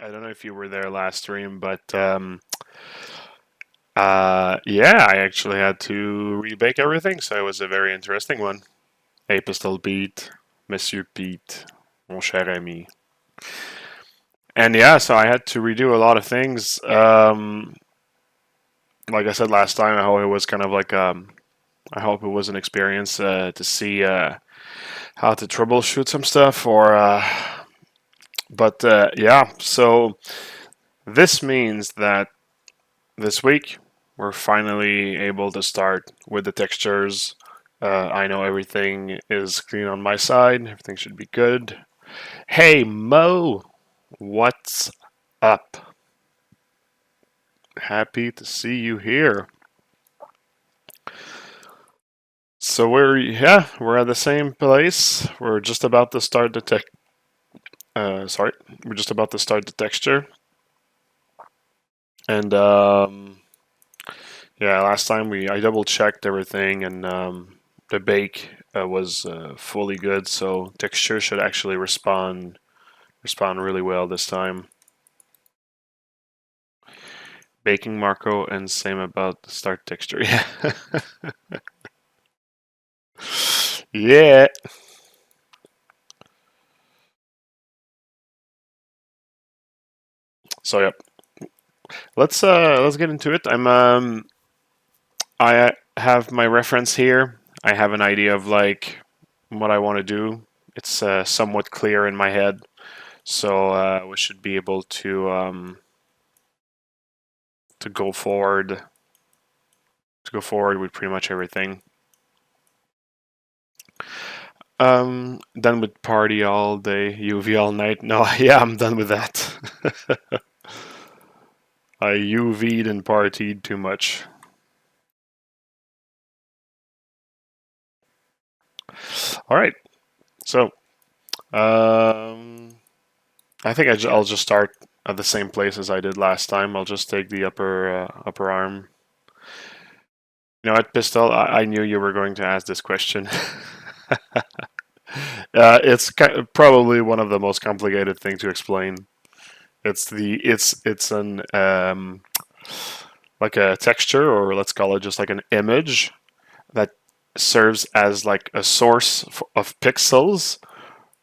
I don't know if you were there last stream, but yeah, I actually had to rebake everything, so it was a very interesting one. Hey, Pistol Pete, Monsieur Pete, mon cher ami. And yeah, so I had to redo a lot of things. Like I said last time, I hope it was kind of like I hope it was an experience to see how to troubleshoot some stuff, or but yeah. So this means that this week we're finally able to start with the textures. I know everything is clean on my side. Everything should be good. Hey Mo, what's up? Happy to see you here. So we're at the same place. We're just about to start the tech. Sorry, we're just about to start the texture. And yeah, last time I double checked everything, and the bake was fully good. So texture should actually respond really well this time. Baking Marco, and same about the start texture. Yeah. Yeah. So yep. Let's get into it. I have my reference here. I have an idea of like what I want to do. It's somewhat clear in my head, so we should be able to go forward with pretty much everything. Done with party all day, UV all night. No, yeah, I'm done with that. I UV'd and partied too much. All right, so um, I think I'll just start at the same place as I did last time. I'll just take the upper arm. You know what, Pistol? I knew you were going to ask this question. It's probably one of the most complicated things to explain. It's an like a texture, or let's call it just like an image that serves as like a source of pixels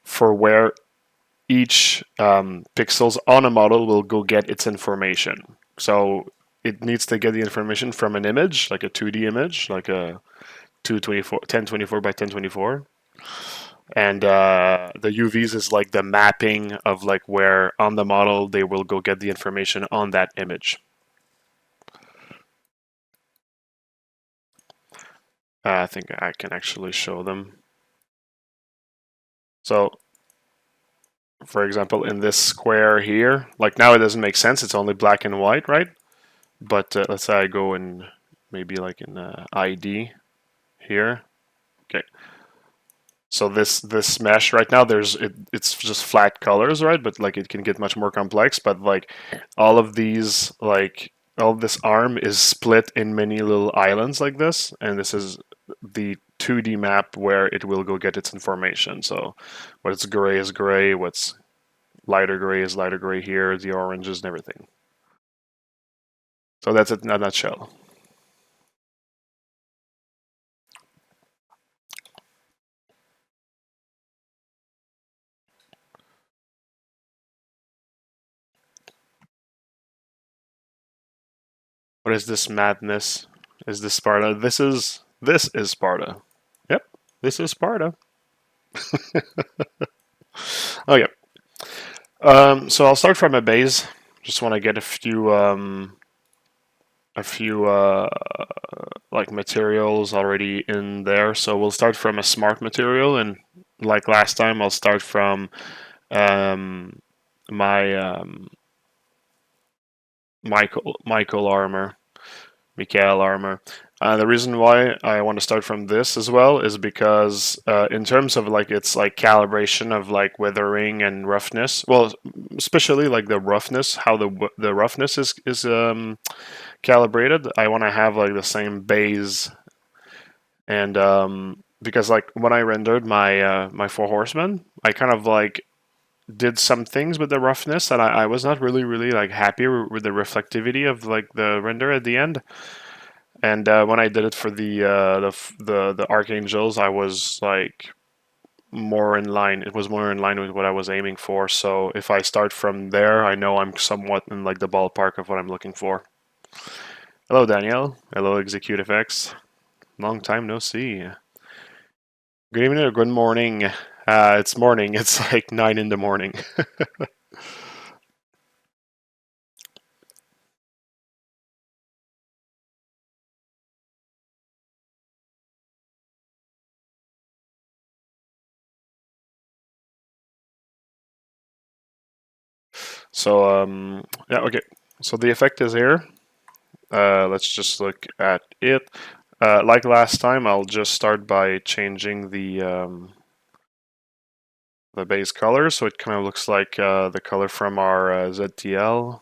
for where each pixels on a model will go get its information. So it needs to get the information from an image, like a 2D image, like a 1024 by 1024. And the UVs is like the mapping of like where on the model they will go get the information on that image. I think I can actually show them. So, for example, in this square here, like now it doesn't make sense. It's only black and white, right? But let's say I go in maybe like in ID here. Okay. So this mesh right now, it's just flat colors, right? But like it can get much more complex. But like all of these, like all of this arm is split in many little islands like this, and this is the 2D map where it will go get its information. So what's gray is gray, what's lighter gray is lighter gray here, the oranges and everything. So that's it in a nutshell. What is this madness? Is this Sparta? This is Sparta. Yep, this is Sparta. Okay. So I'll start from a base. Just want to get a few like materials already in there. So we'll start from a smart material, and like last time, I'll start from um, my Michael armor. Mikael armor. The reason why I want to start from this as well is because in terms of like its like calibration of like weathering and roughness, well, especially like the roughness, how the roughness is calibrated. I want to have like the same base, and because like when I rendered my my four horsemen, I kind of like did some things with the roughness, and I was not really like happy with the reflectivity of like the render at the end. And when I did it for the archangels, I was like more in line. It was more in line with what I was aiming for. So if I start from there, I know I'm somewhat in like the ballpark of what I'm looking for. Hello, Danielle. Hello, Execute FX. Long time no see. Good evening or good morning. It's morning. It's like 9 in the morning. So yeah, okay. So the effect is here. Let's just look at it. Like last time, I'll just start by changing the base color, so it kind of looks like the color from our ZTL.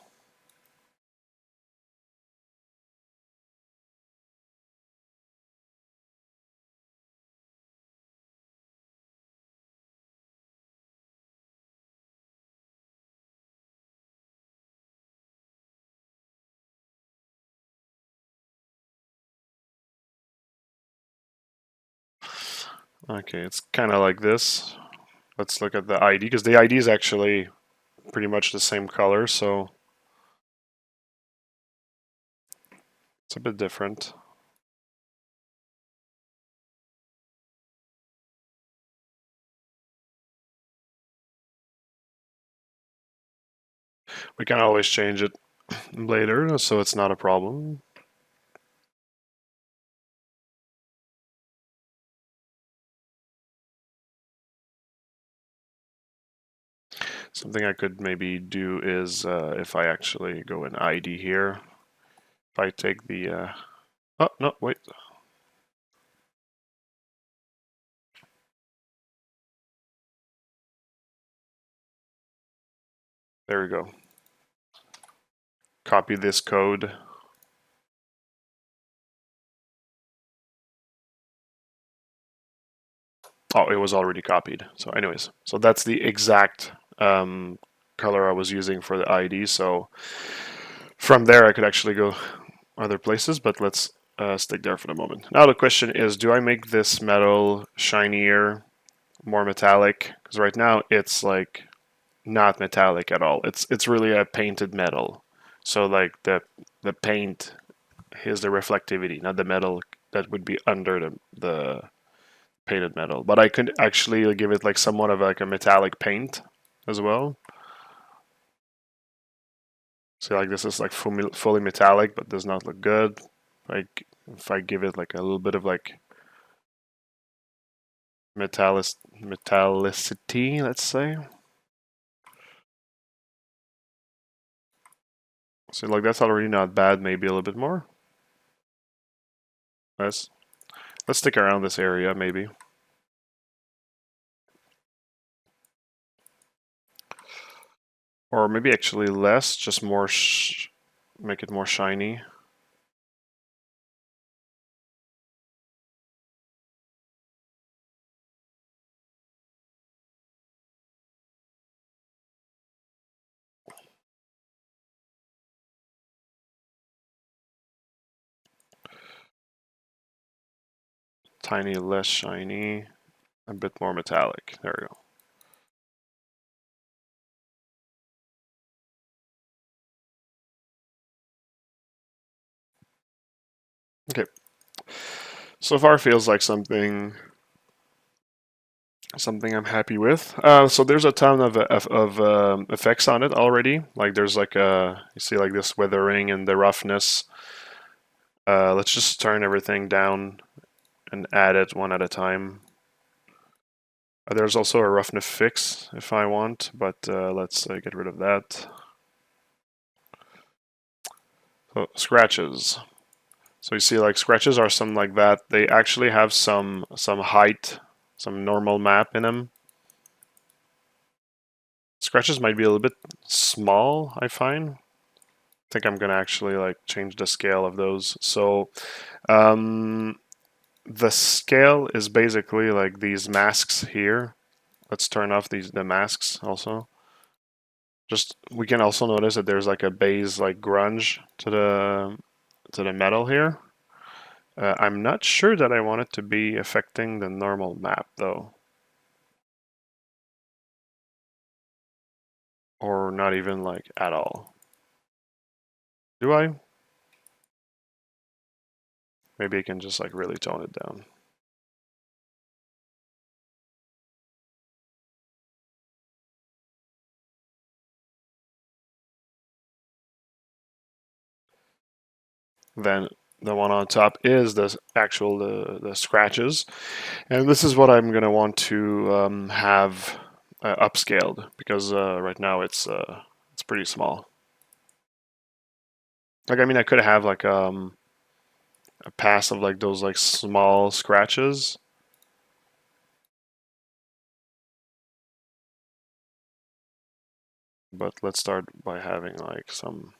Okay, it's kind of like this. Let's look at the ID, because the ID is actually pretty much the same color, so it's a bit different. We can always change it later, so it's not a problem. Something I could maybe do is if I actually go in ID here, if I take the oh no, wait. There we go. Copy this code. Oh, it was already copied. So anyways, so that's the exact color I was using for the ID. So from there, I could actually go other places, but let's stick there for the moment. Now the question is, do I make this metal shinier, more metallic? Because right now it's like not metallic at all. It's really a painted metal. So like the paint is the reflectivity, not the metal that would be under the painted metal. But I could actually give it like somewhat of like a metallic paint as well. So like this is like fully metallic, but does not look good. Like if I give it like a little bit of like metallicity, let's say. So like that's already not bad. Maybe a little bit more. Let's stick around this area maybe. Or maybe actually less, just more, make it more shiny. Tiny less shiny, a bit more metallic. There we go. Okay. So far feels like something I'm happy with. So there's a ton of effects on it already. Like there's like you see like this weathering and the roughness. Let's just turn everything down and add it one at a time. There's also a roughness fix if I want, but let's get rid of that. So scratches. So you see like scratches are something like that. They actually have some height, some normal map in them. Scratches might be a little bit small, I find. I think I'm gonna actually like change the scale of those. So the scale is basically like these masks here. let's turn off the masks also. Just we can also notice that there's like a base like grunge to the metal here. I'm not sure that I want it to be affecting the normal map though. Or not even like at all. Do I? Maybe I can just like really tone it down. Then the one on top is the actual the scratches, and this is what I'm gonna want to have upscaled because right now it's pretty small. Like I mean, I could have like a pass of like those like small scratches. But let's start by having like some.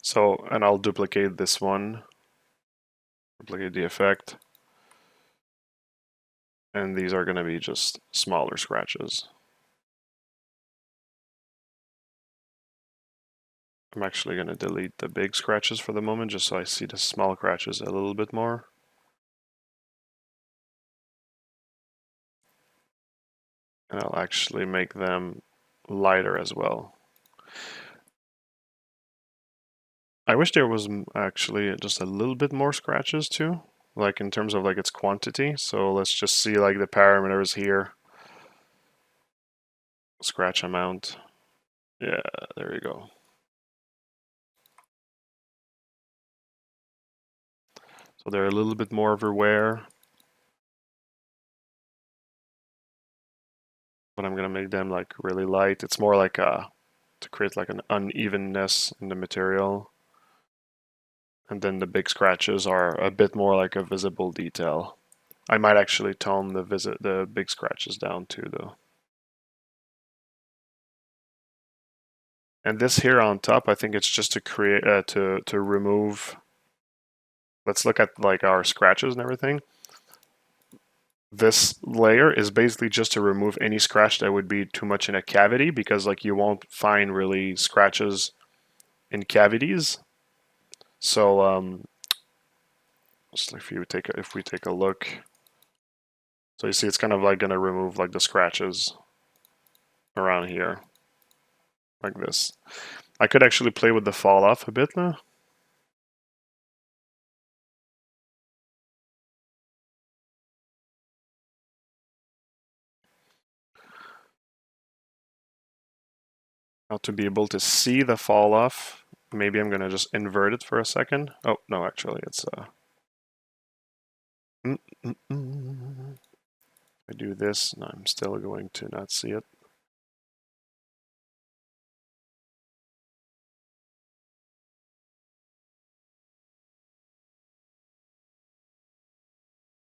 So, and I'll duplicate this one, duplicate the effect, and these are going to be just smaller scratches. I'm actually going to delete the big scratches for the moment just so I see the small scratches a little bit more. And I'll actually make them lighter as well. I wish there was actually just a little bit more scratches too, like in terms of like its quantity. So let's just see like the parameters here. Scratch amount. Yeah, there you go. So they're a little bit more everywhere. But I'm gonna make them like really light. It's more like to create like an unevenness in the material. And then the big scratches are a bit more like a visible detail. I might actually tone the big scratches down too though. And this here on top, I think it's just to create to remove. Let's look at like our scratches and everything. This layer is basically just to remove any scratch that would be too much in a cavity because like you won't find really scratches in cavities. So just if we take a look, so you see it's kind of like gonna remove like the scratches around here, like this. I could actually play with the fall off a bit now. Now to be able to see the fall off, maybe I'm gonna just invert it for a second. Oh no, actually it's I do this, and I'm still going to not see it.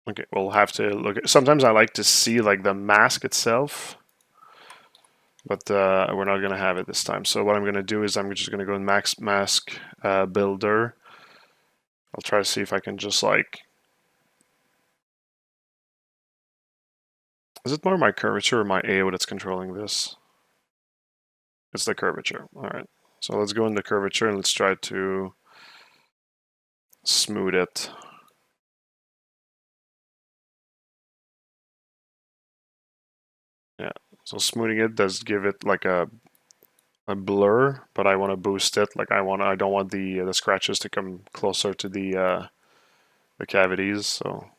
Okay, we'll have to look at. Sometimes I like to see like the mask itself, but we're not gonna have it this time. So what I'm gonna do is I'm just gonna go in mask builder. I'll try to see if I can just like. Is it more my curvature or my AO that's controlling this? It's the curvature. All right. So let's go into curvature and let's try to smooth it. Yeah. So smoothing it does give it like a blur, but I want to boost it. Like I don't want the scratches to come closer to the cavities. So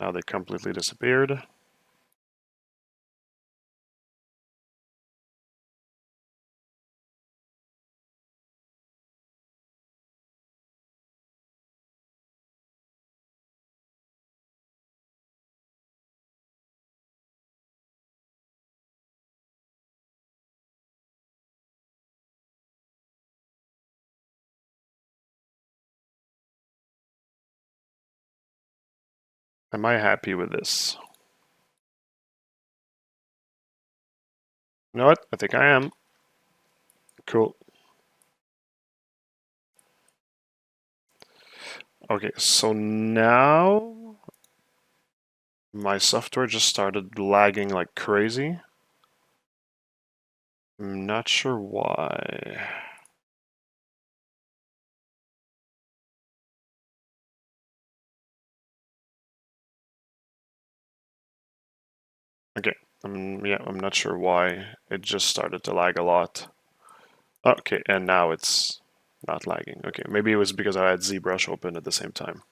now they completely disappeared. Am I happy with this? You know what? I think I am. Cool. Okay, so now my software just started lagging like crazy. I'm not sure why. Okay, I'm not sure why. It just started to lag a lot. Okay, and now it's not lagging. Okay, maybe it was because I had ZBrush open at the same time.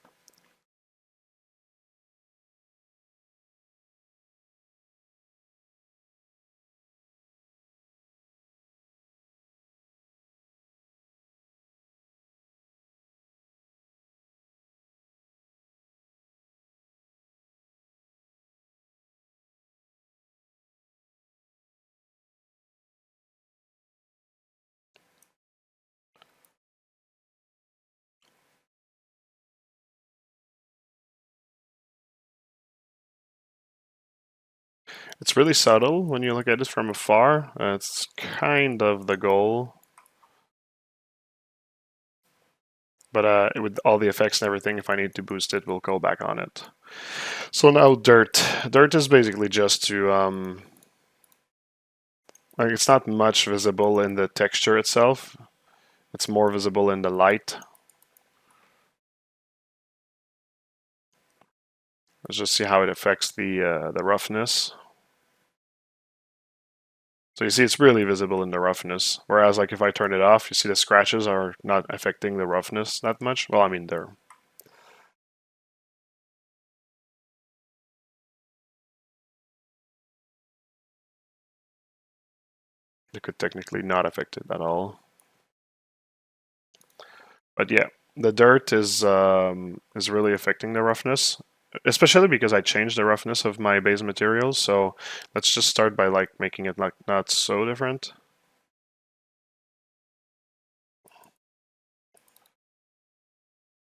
It's really subtle when you look at it from afar. It's kind of the goal. But with all the effects and everything, if I need to boost it, we'll go back on it. So now dirt. Dirt is basically just to like it's not much visible in the texture itself. It's more visible in the light. Let's just see how it affects the roughness. So you see it's really visible in the roughness. Whereas like if I turn it off, you see the scratches are not affecting the roughness that much. Well, I mean they're they could technically not affect it at all. But yeah, the dirt is really affecting the roughness, especially because I changed the roughness of my base materials. So let's just start by like making it like not so different.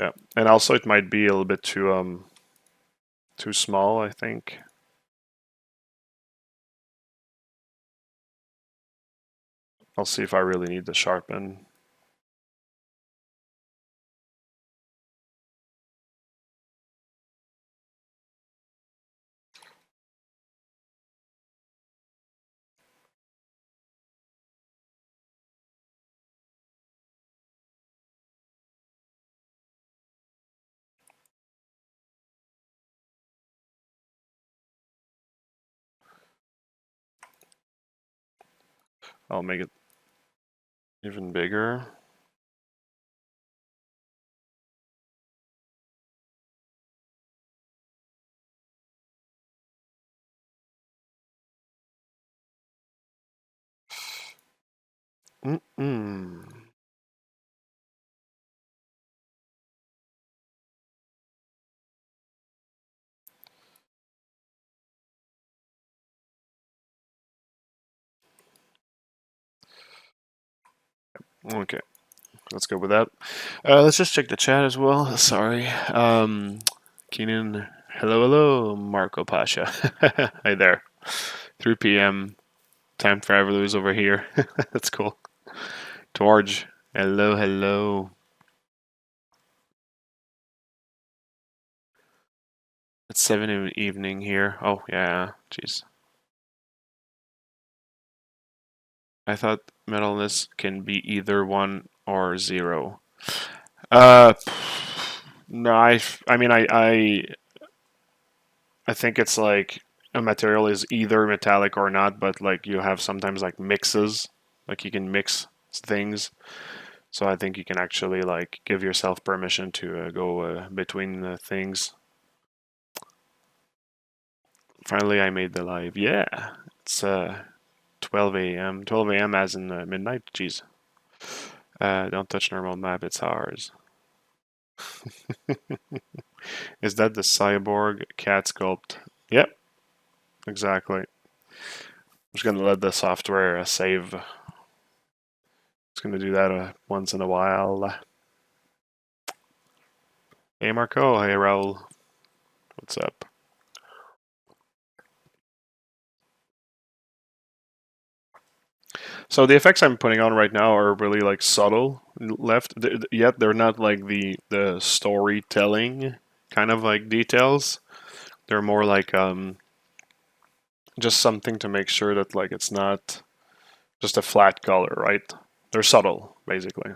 Yeah, and also it might be a little bit too small, I think. I'll see if I really need to sharpen. I'll make it even bigger. Mm-mm. Okay, let's go with that. Let's just check the chat as well. Sorry. Keenan, hello, Marco Pasha. Hi there. 3 p.m. Time travelers over here. That's cool. Torge, hello. It's 7 in the evening here. Oh, yeah, jeez. I thought metalness can be either 1 or 0. Uh, no, I mean, I think it's like a material is either metallic or not, but like you have sometimes like mixes, like you can mix things. So I think you can actually like give yourself permission to go between the things. Finally, I made the live. Yeah, it's 12 a.m. 12 a.m. as in midnight. Jeez. Don't touch normal map. It's ours. Is that the cyborg cat sculpt? Yep, exactly. I'm just gonna let the software save. It's gonna do that once in a while. Hey Marco. Hey Raul. What's up? So the effects I'm putting on right now are really like subtle left, yet they're not like the storytelling kind of like details. They're more like just something to make sure that like it's not just a flat color, right? They're subtle, basically.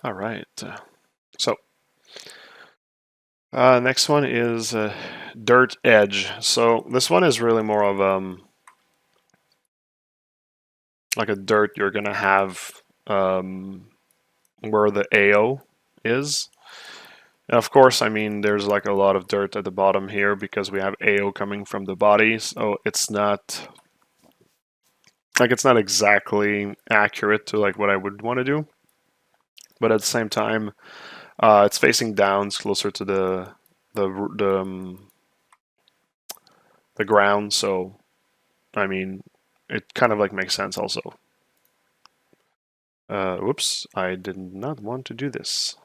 All right. So next one is dirt edge. So this one is really more of like a dirt you're gonna have where the AO is. And of course, I mean, there's like a lot of dirt at the bottom here because we have AO coming from the body, so it's not like it's not exactly accurate to like what I would want to do. But at the same time, it's facing down, it's closer to the the, um, the ground, so I mean, it kind of like makes sense also. Whoops, I did not want to do this.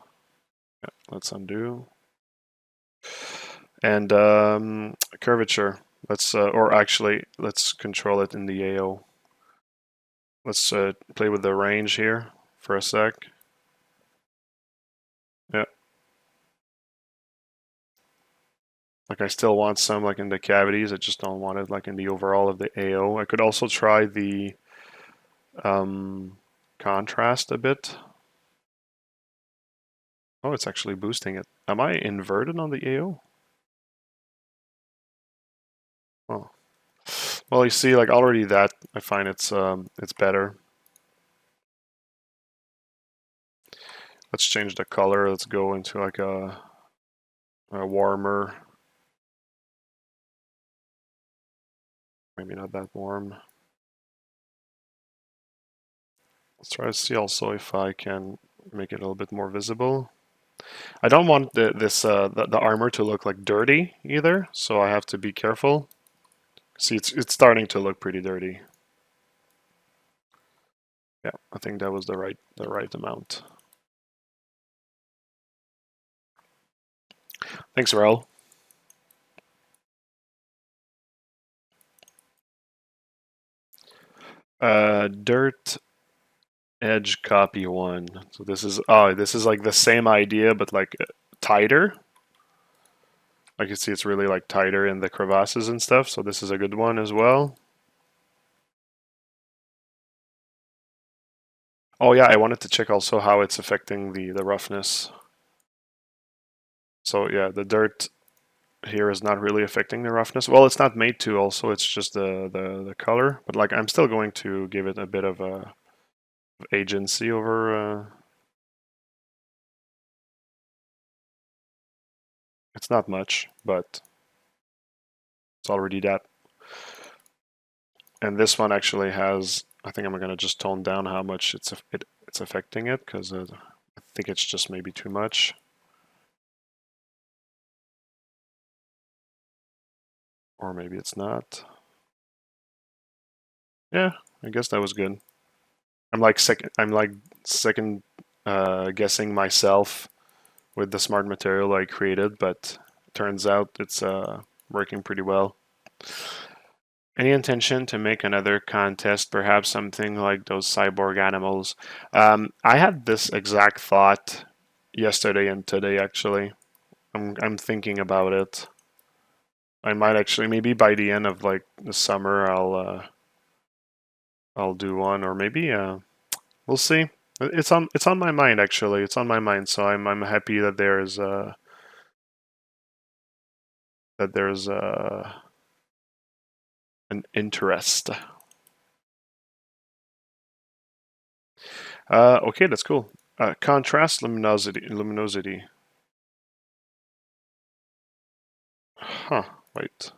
Yeah, let's undo. And curvature. Let's or actually let's control it in the AO. Let's play with the range here for a sec. Yeah, like I still want some like in the cavities. I just don't want it like in the overall of the AO. I could also try the um, contrast a bit. Oh, it's actually boosting it. Am I inverted on the AO? Oh, well, you see, like already that I find it's better. Let's change the color. Let's go into like a warmer. Maybe not that warm. Let's try to see also if I can make it a little bit more visible. I don't want the armor to look like dirty either, so I have to be careful. See, it's starting to look pretty dirty. Yeah, I think that was the right amount. Thanks, Raul. Dirt edge copy one. So this is like the same idea but like tighter. Like you see, it's really like tighter in the crevasses and stuff. So this is a good one as well. Oh yeah, I wanted to check also how it's affecting the roughness. So yeah, the dirt here is not really affecting the roughness. Well, it's not made to also, it's just the color. But like I'm still going to give it a bit of a agency over it's not much, but it's already that. And this one actually has, I think I'm gonna just tone down how much it's affecting it because I think it's just maybe too much. Or maybe it's not. Yeah, I guess that was good. I'm like second guessing myself with the smart material I created, but turns out it's working pretty well. Any intention to make another contest, perhaps something like those cyborg animals? I had this exact thought yesterday and today actually. I'm thinking about it. I might actually maybe by the end of like the summer I'll do one or maybe we'll see. It's on my mind actually. It's on my mind, so I'm happy that there's an interest. Okay, that's cool. Contrast luminosity. Huh. Wait.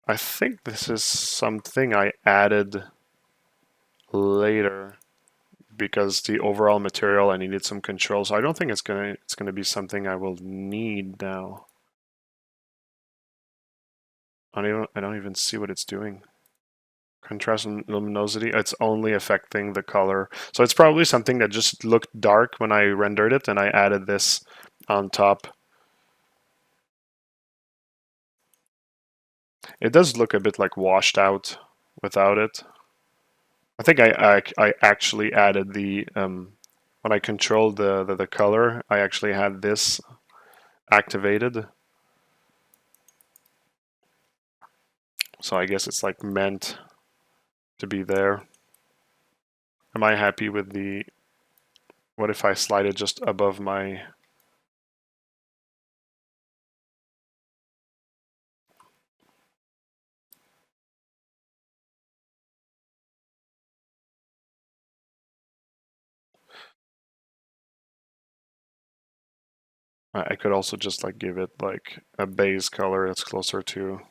I think this is something I added later because the overall material I needed some control. So I don't think it's gonna be something I will need now. I don't even see what it's doing. Contrast and luminosity, it's only affecting the color. So it's probably something that just looked dark when I rendered it and I added this on top. It does look a bit like washed out without it. I think I actually added the when I controlled the color, I actually had this activated. So I guess it's like meant to be there. Am I happy with the, what if I slide it just above my, I could also just like give it like a base color that's closer to,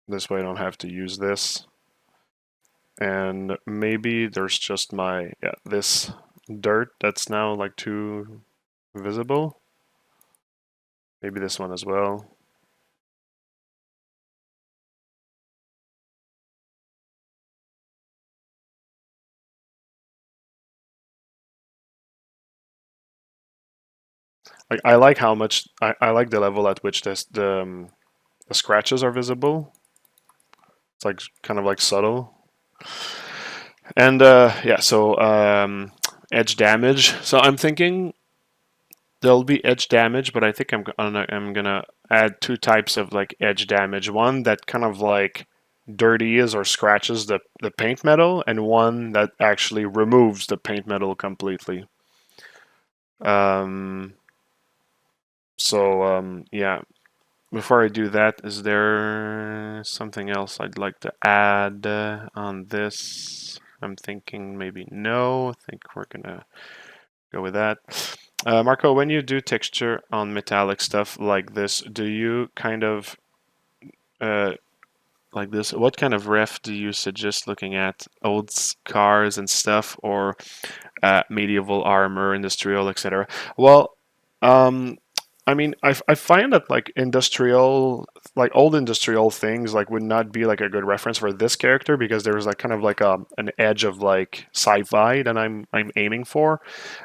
this way I don't have to use this. And maybe there's just my, yeah, this dirt that's now like too visible. Maybe this one as well. Like I like how much I like the level at which the scratches are visible. It's like kind of like subtle. And yeah, so edge damage. So I'm thinking there'll be edge damage, but I think I'm gonna add two types of like edge damage. One that kind of like dirties or scratches the paint metal, and one that actually removes the paint metal completely. Um, yeah, before I do that, is there something else I'd like to add on this? I'm thinking maybe no. I think we're gonna go with that. Marco, when you do texture on metallic stuff like this, do you kind of uh, like this? What kind of ref do you suggest looking at? Old cars and stuff, or medieval armor, industrial, etc.? Well, um, I mean, I find that like industrial, like old industrial things, like would not be like a good reference for this character because there's like kind of like an edge of like sci-fi that I'm aiming for.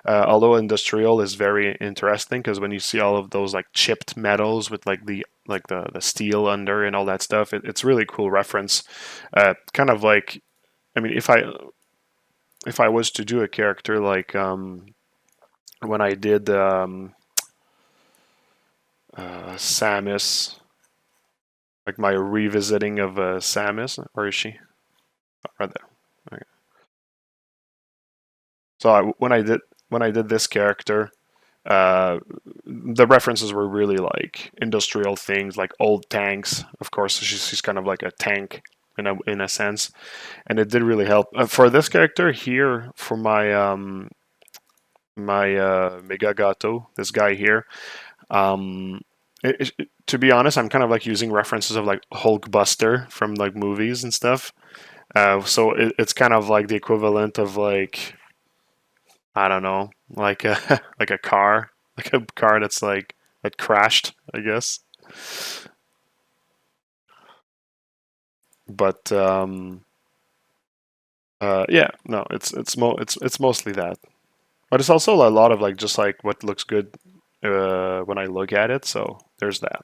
Although industrial is very interesting because when you see all of those like chipped metals with like the steel under and all that stuff, it's really cool reference. Kind of like, I mean, if I was to do a character like when I did Samus, like my revisiting of Samus. Where is she? Oh, right there. Okay. So when I did this character, the references were really like industrial things, like old tanks. Of course, she's kind of like a tank in a sense, and it did really help for this character here. For my Mega Gato, this guy here. Um, to be honest, I'm kind of like using references of like Hulkbuster from like movies and stuff. So it's kind of like the equivalent of like, I don't know, like a like a car that's like that crashed, I guess. But yeah, no, it's mostly that. But it's also a lot of like just like what looks good when I look at it. So there's that.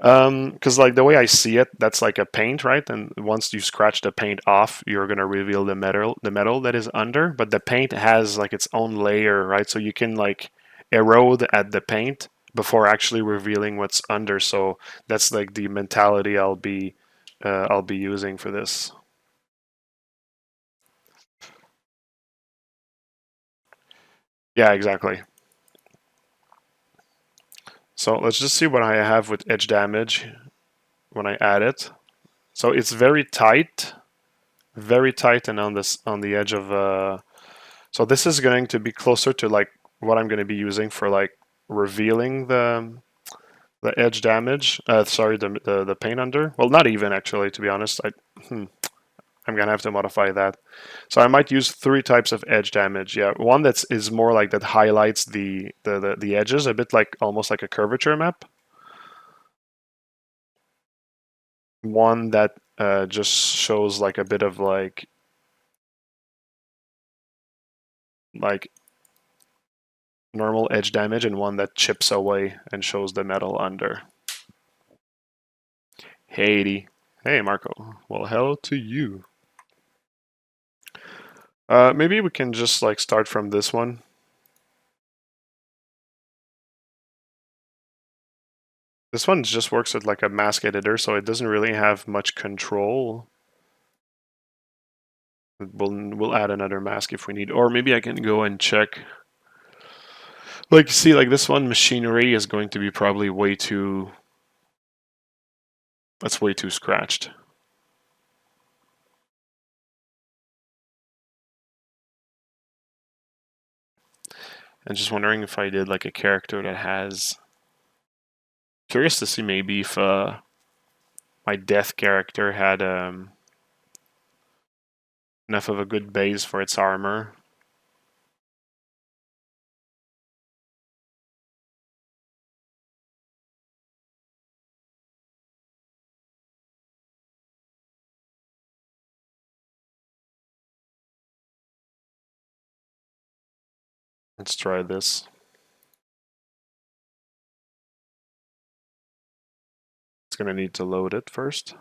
Because like the way I see it, that's like a paint, right? And once you scratch the paint off, you're gonna reveal the metal that is under. But the paint has like its own layer, right? So you can like erode at the paint before actually revealing what's under. So that's like the mentality I'll be using for this. Yeah, exactly. So let's just see what I have with edge damage when I add it. So it's very tight, and on this on the edge of. So this is going to be closer to like what I'm going to be using for like revealing the edge damage. Sorry, the paint under. Well, not even actually, to be honest. I'm gonna have to modify that. So I might use three types of edge damage. Yeah, one is more like that highlights the edges a bit, like almost like a curvature map. One that just shows like a bit of like normal edge damage, and one that chips away and shows the metal under. Hey, hey Marco. Well, hello to you. Maybe we can just like start from this one. This one just works with like a mask editor, so it doesn't really have much control. We'll add another mask if we need, or maybe I can go and check. Like, see, like this one, machinery is going to be probably way too. That's way too scratched. I'm just wondering if I did like a character that has. Curious to see maybe if my death character had enough of a good base for its armor. Let's try this. It's gonna need to load it first.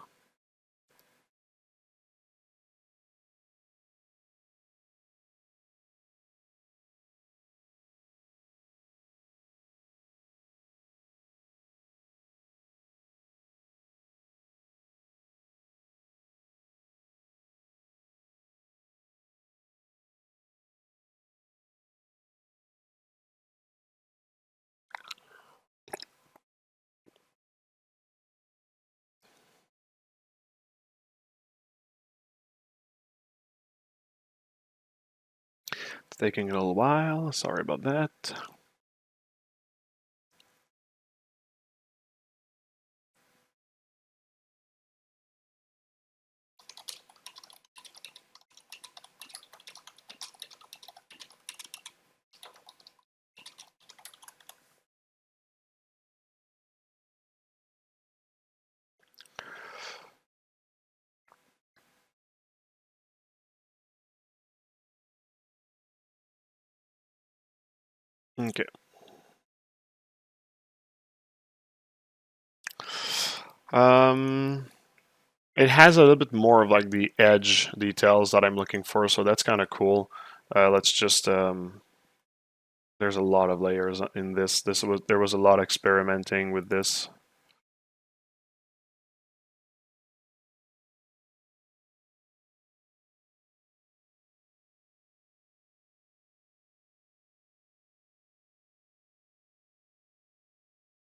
It's taking a little while. Sorry about that. Okay. It has a little bit more of like the edge details that I'm looking for, so that's kind of cool. Let's just there's a lot of layers in this. There was a lot of experimenting with this.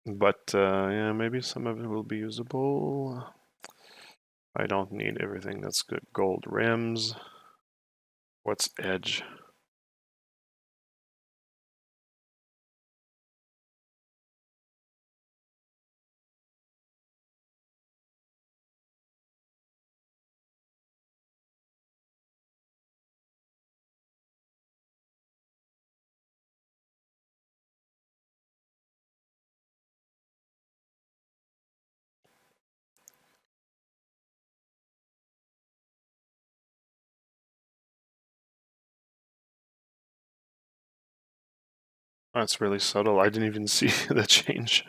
But yeah, maybe some of it will be usable. I don't need everything that's good. Gold rims. What's edge? That's really subtle. I didn't even see the change.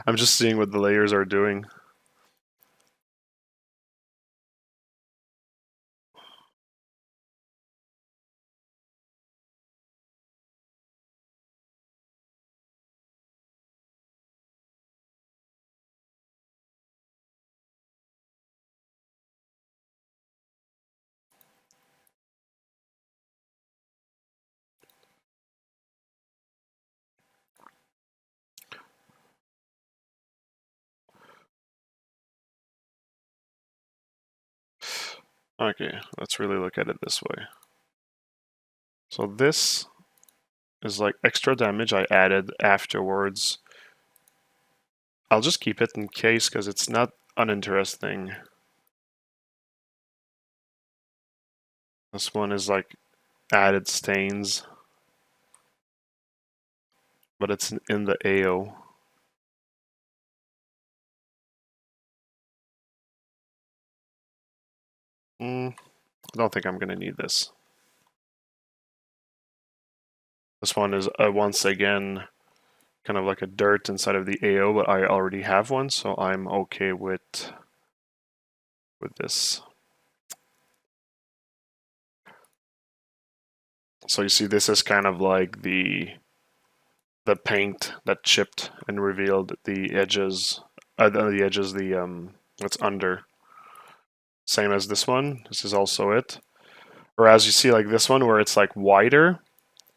I'm just seeing what the layers are doing. Okay, let's really look at it this way. So this is like extra damage I added afterwards. I'll just keep it in case because it's not uninteresting. This one is like added stains, but it's in the AO. I don't think I'm gonna need this. This one is once again kind of like a dirt inside of the AO, but I already have one, so I'm okay with this. So you see, this is kind of like the paint that chipped and revealed the edges, what's under. Same as this one. This is also it. Whereas you see like this one where it's like wider,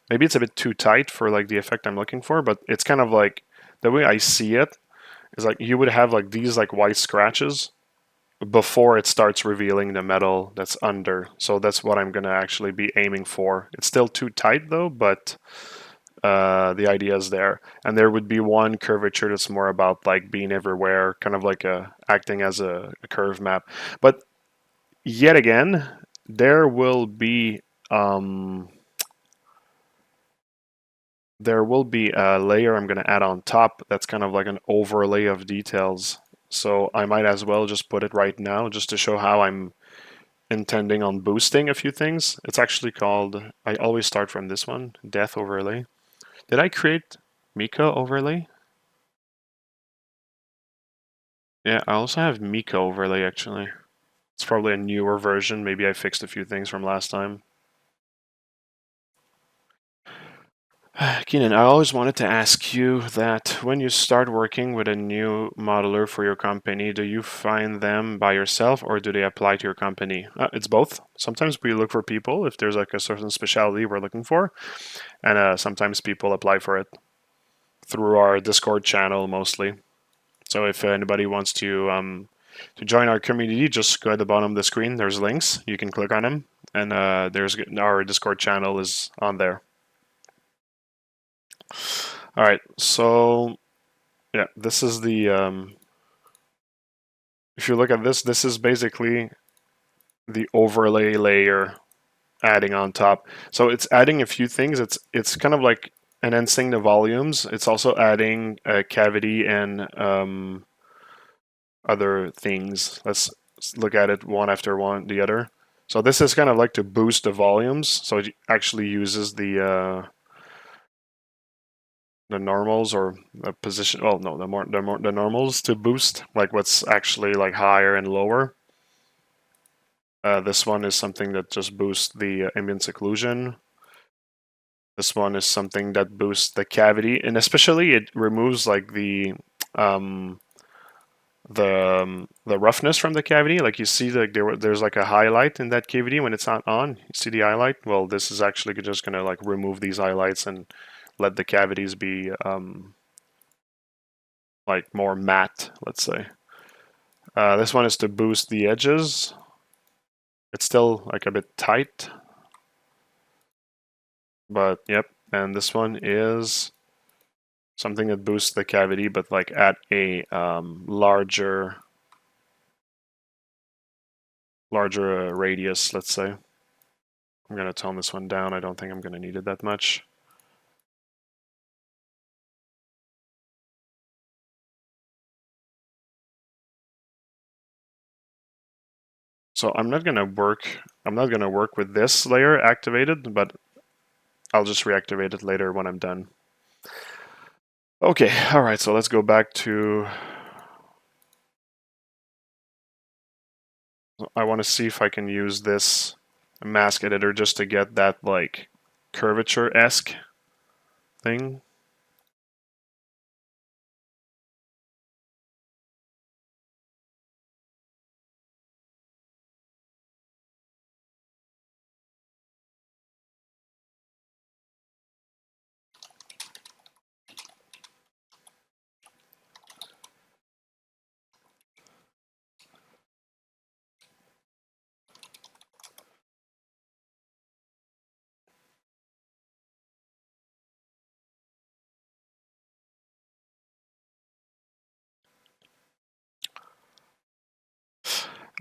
maybe it's a bit too tight for like the effect I'm looking for, but it's kind of like the way I see it is like you would have like these like white scratches before it starts revealing the metal that's under. So that's what I'm gonna actually be aiming for. It's still too tight though, but the idea is there. And there would be one curvature that's more about like being everywhere, kind of like acting as a curve map. But yet again, there will be a layer I'm going to add on top that's kind of like an overlay of details. So I might as well just put it right now just to show how I'm intending on boosting a few things. It's actually called, I always start from this one, Death Overlay. Did I create Mika Overlay? Yeah, I also have Mika Overlay actually. It's probably a newer version. Maybe I fixed a few things from last time. Keenan, I always wanted to ask you that when you start working with a new modeler for your company, do you find them by yourself or do they apply to your company? It's both. Sometimes we look for people if there's like a certain specialty we're looking for, and sometimes people apply for it through our Discord channel mostly. So if anybody wants to join our community, just go at the bottom of the screen. There's links. You can click on them, and there's our Discord channel is on there. All right, so yeah, this is the if you look at this, this is basically the overlay layer adding on top. So it's adding a few things. It's kind of like enhancing the volumes. It's also adding a cavity and other things. Let's look at it one after one, the other. So this is kind of like to boost the volumes. So it actually uses the normals or the position. Well, no, the normals to boost like what's actually like higher and lower. This one is something that just boosts the ambient occlusion. This one is something that boosts the cavity, and especially it removes like the roughness from the cavity. Like you see, like there's like a highlight in that cavity when it's not on. You see the highlight? Well, this is actually just gonna like remove these highlights and let the cavities be like more matte, let's say. This one is to boost the edges. It's still like a bit tight, but yep. And this one is something that boosts the cavity, but like at a larger radius, let's say. I'm gonna tone this one down. I don't think I'm gonna need it that much. So I'm not gonna work with this layer activated, but I'll just reactivate it later when I'm done. Okay, all right, so let's go back to, I want to see if I can use this mask editor just to get that like curvature-esque thing.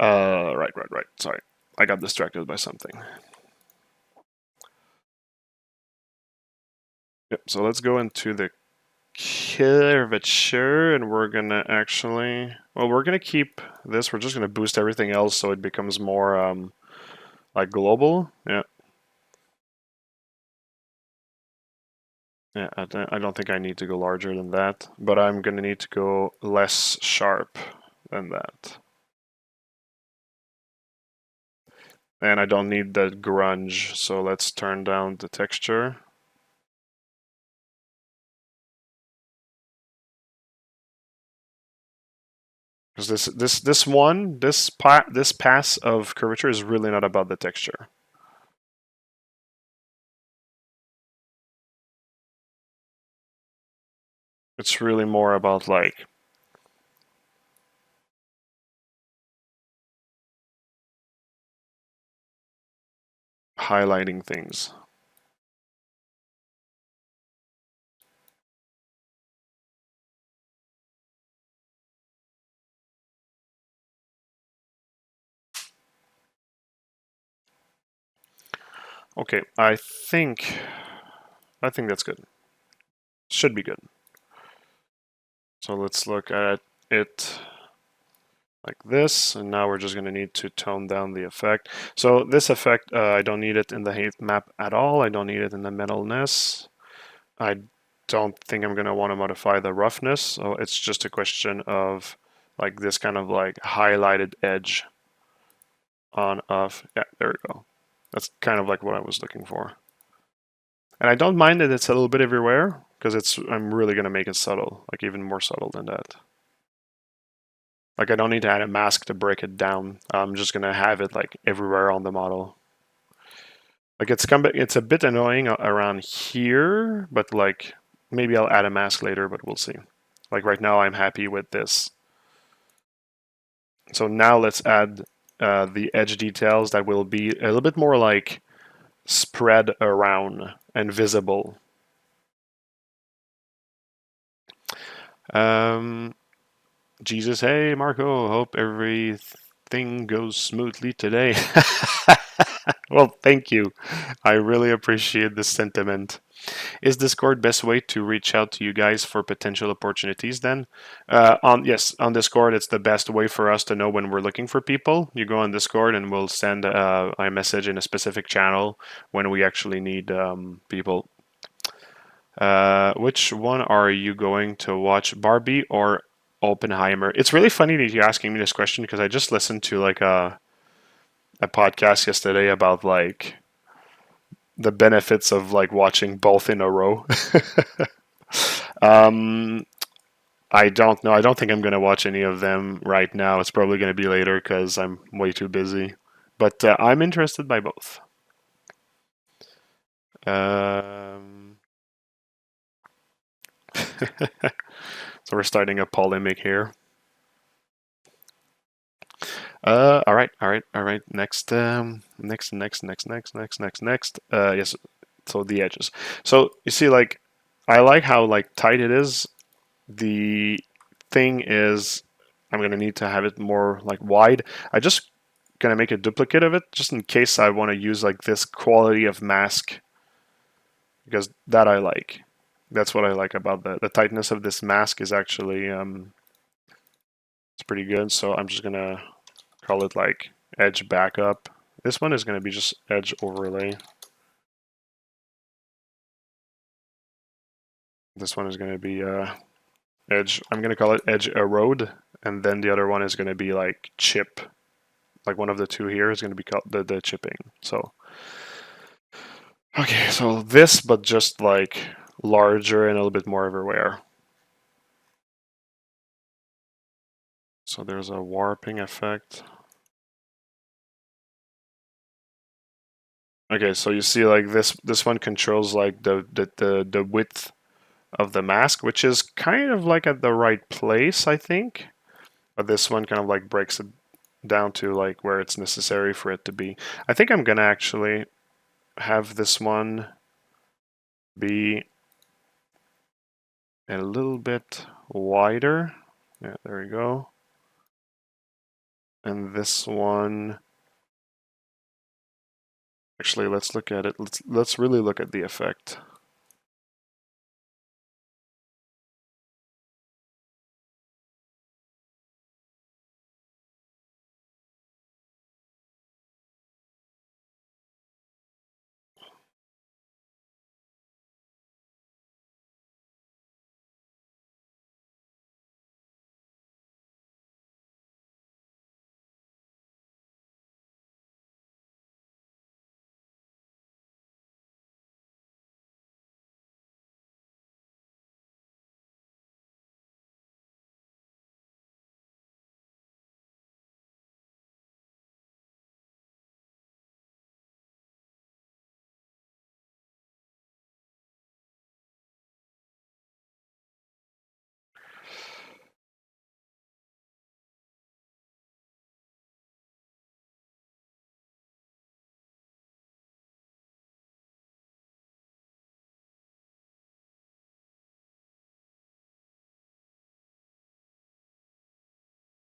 Right. Sorry, I got distracted by something. Yep. So let's go into the curvature, and we're gonna actually, well, we're gonna keep this. We're just gonna boost everything else so it becomes more like global. Yeah. Yeah, I don't think I need to go larger than that, but I'm gonna need to go less sharp than that. And I don't need that grunge, so let's turn down the texture. Because this pass of curvature is really not about the texture. It's really more about like highlighting things. Okay, I think that's good. Should be good. So let's look at it like this, and now we're just going to need to tone down the effect. So this effect, I don't need it in the height map at all. I don't need it in the metalness. I don't think I'm going to want to modify the roughness, so it's just a question of like this kind of like highlighted edge on off. Yeah, there we go. That's kind of like what I was looking for. And I don't mind that it's a little bit everywhere, because I'm really going to make it subtle, like even more subtle than that. Like I don't need to add a mask to break it down. I'm just gonna have it like everywhere on the model. Like it's a bit annoying around here, but like maybe I'll add a mask later, but we'll see. Like right now I'm happy with this. So now let's add the edge details that will be a little bit more like spread around and visible. Um, Jesus, hey Marco, hope everything goes smoothly today. Well, thank you. I really appreciate the sentiment. Is Discord best way to reach out to you guys for potential opportunities then? On Discord, it's the best way for us to know when we're looking for people. You go on Discord and we'll send a message in a specific channel when we actually need people. Which one are you going to watch, Barbie or Oppenheimer? It's really funny that you're asking me this question because I just listened to like a podcast yesterday about like the benefits of like watching both in a row. um, I don't know. I don't think I'm going to watch any of them right now. It's probably going to be later because I'm way too busy. But I'm interested by both. Um, so we're starting a polemic here. All right. Next. Yes. So the edges. So you see, like, I like how like tight it is. The thing is, I'm gonna need to have it more like wide. I just gonna make a duplicate of it just in case I want to use like this quality of mask because that I like. That's what I like about the tightness of this mask is actually it's pretty good. So I'm just gonna call it like edge backup. This one is gonna be just edge overlay. This one is gonna be edge. I'm gonna call it edge erode, and then the other one is gonna be like chip. Like one of the two here is gonna be called the chipping. So okay, so this, but just like larger and a little bit more everywhere. So there's a warping effect. Okay, so you see like this one controls like the width of the mask, which is kind of like at the right place, I think. But this one kind of like breaks it down to like where it's necessary for it to be. I think I'm gonna actually have this one be a little bit wider. Yeah, there we go. And this one, actually, let's look at it. Let's really look at the effect.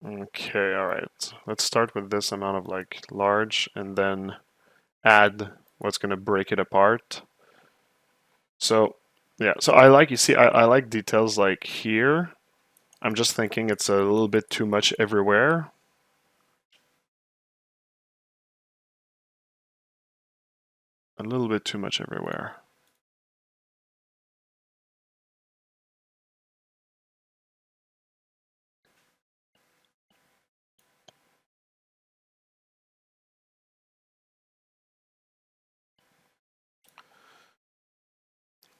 Okay, all right. Let's start with this amount of like large and then add what's going to break it apart. So, yeah, so I like, you see, I like details like here. I'm just thinking it's a little bit too much everywhere. A little bit too much everywhere.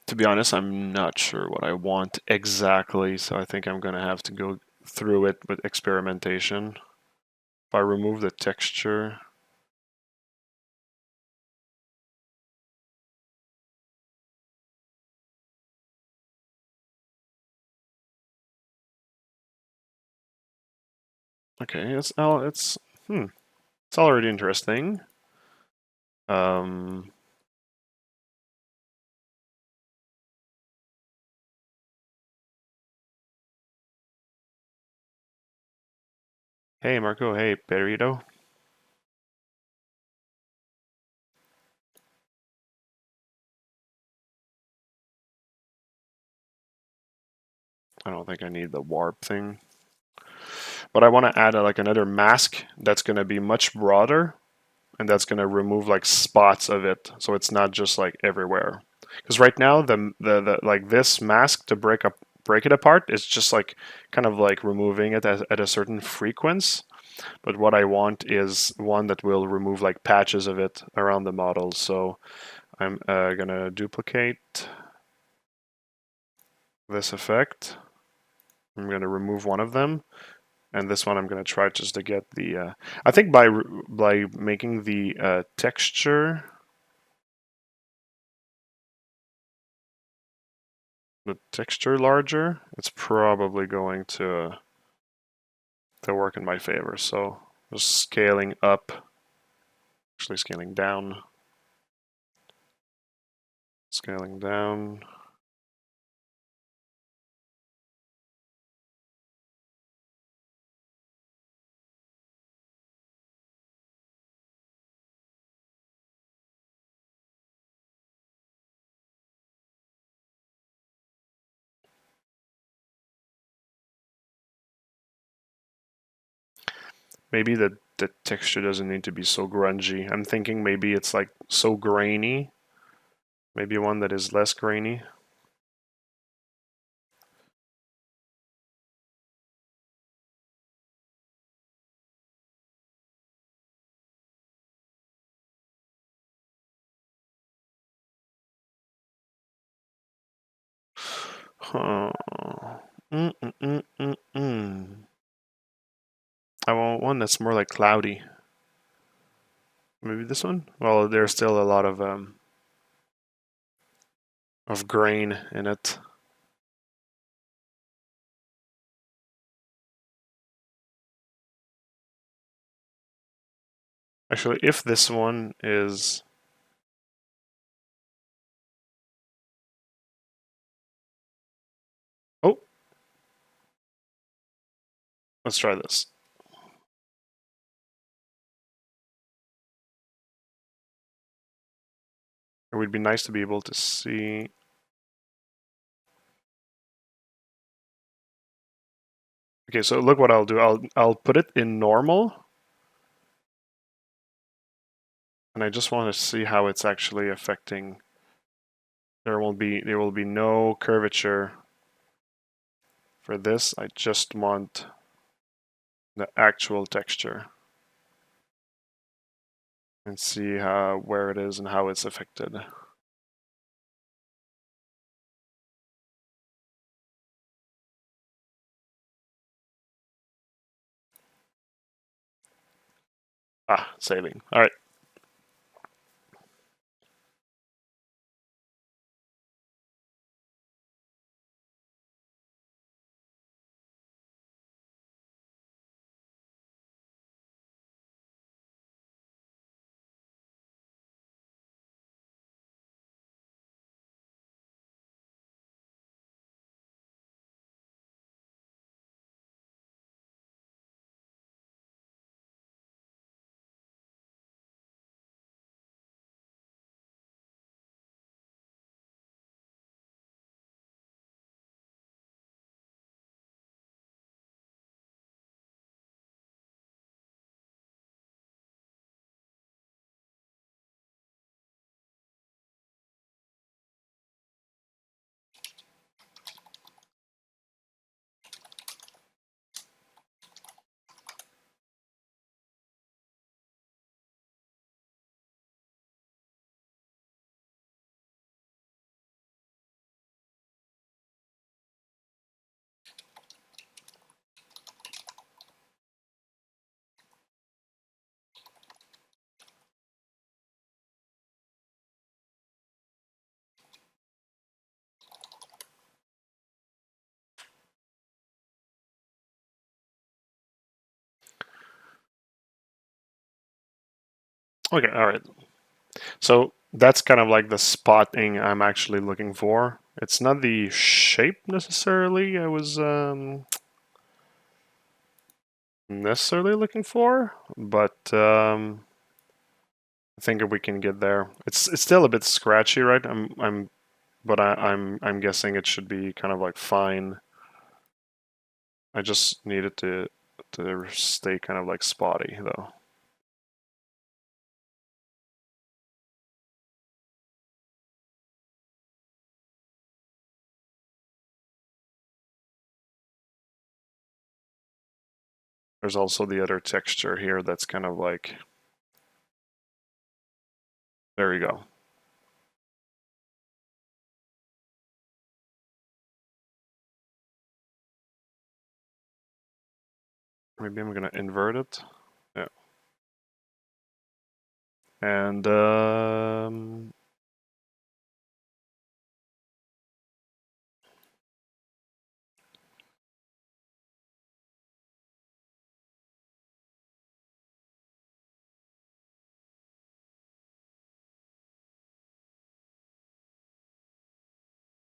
To be honest, I'm not sure what I want exactly, so I think I'm going to have to go through it with experimentation. If I remove the texture, okay, it's already interesting. Um, hey Marco, hey Perito. I don't think I need the warp thing, but I want to add like another mask that's going to be much broader, and that's going to remove like spots of it, so it's not just like everywhere. Because right now the like this mask to break it apart is just like kind of like removing it at a certain frequency. But what I want is one that will remove like patches of it around the model. So I'm gonna duplicate this effect. I'm gonna remove one of them, and this one I'm gonna try just to get the. I think by making the texture, larger, it's probably going to work in my favor. So just scaling up, actually scaling down. Maybe the texture doesn't need to be so grungy. I'm thinking maybe it's like so grainy. Maybe one that is less grainy. Huh. Mm -mm -mm -mm -mm. I want one that's more like cloudy. Maybe this one? Well, there's still a lot of grain in it. Actually, if this one is... Oh, let's try this. It would be nice to be able to see. Okay, so look what I'll do. I'll put it in normal. And I just want to see how it's actually affecting. There will be no curvature for this. I just want the actual texture and see where it is and how it's affected. Saving. All right. Okay, all right. So that's kind of like the spotting I'm actually looking for. It's not the shape necessarily I was necessarily looking for, but I think we can get there. It's still a bit scratchy, right? I'm guessing it should be kind of like fine. I just need it to stay kind of like spotty though. There's also the other texture here that's kind of like, there you go. Maybe I'm gonna invert it. Yeah. And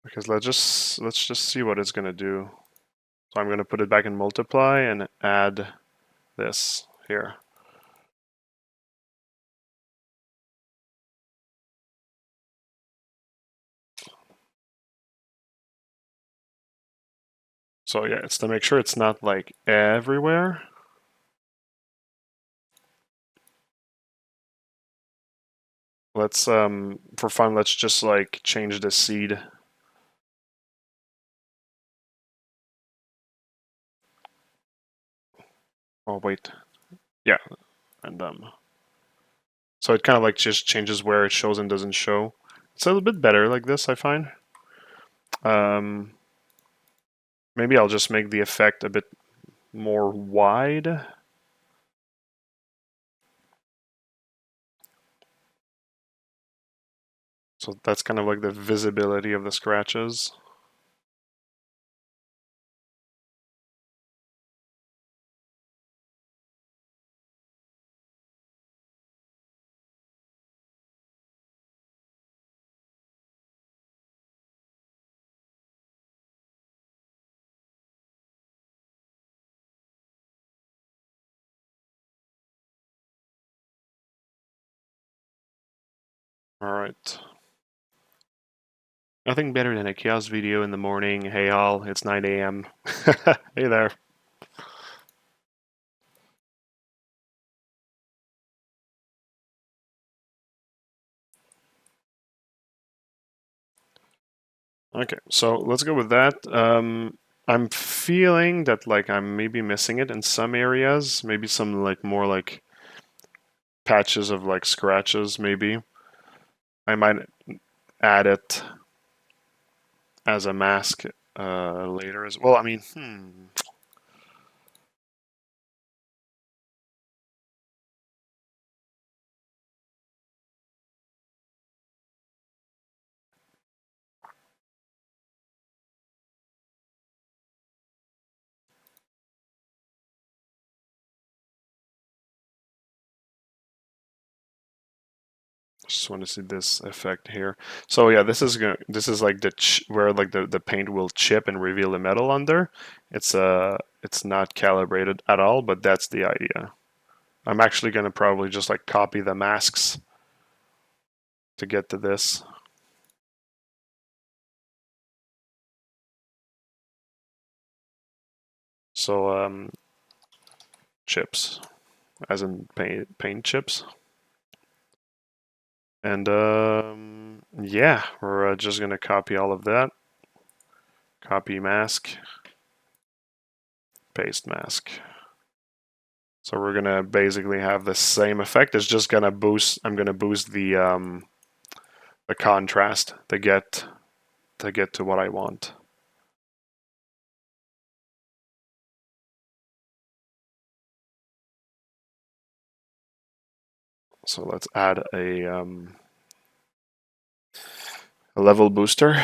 because let's just see what it's gonna do. So I'm gonna put it back in multiply and add this here. So yeah, it's to make sure it's not like everywhere. Let's for fun, let's just like change the seed. Oh wait, yeah, and so it kind of like just changes where it shows and doesn't show. It's a little bit better like this, I find. Um, Maybe I'll just make the effect a bit more wide. So that's kind of like the visibility of the scratches. All right. Nothing better than a chaos video in the morning. Hey all, it's 9 a.m. Hey there. Okay, so let's go with that. I'm feeling that like I'm maybe missing it in some areas, maybe some like more like patches of like scratches maybe. I might add it as a mask later as well. I mean, just want to see this effect here. So yeah, this is like where like the paint will chip and reveal the metal under. It's not calibrated at all, but that's the idea. I'm actually gonna probably just like copy the masks to get to this. So chips, as in paint chips. And yeah, we're just gonna copy all of that. Copy mask, paste mask. So we're gonna basically have the same effect. It's just gonna boost. I'm gonna boost the contrast to get to what I want. So let's add a level booster.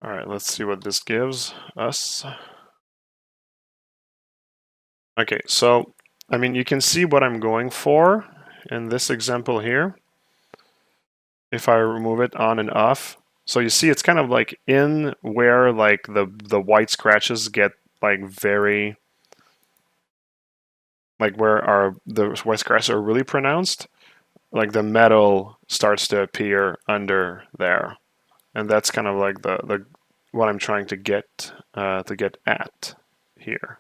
All right, let's see what this gives us. Okay, so I mean, you can see what I'm going for in this example here. If I remove it on and off, so you see it's kind of like in where like the white scratches get like very like where our the white scratches are really pronounced, like the metal starts to appear under there, and that's kind of like the what I'm trying to get at here.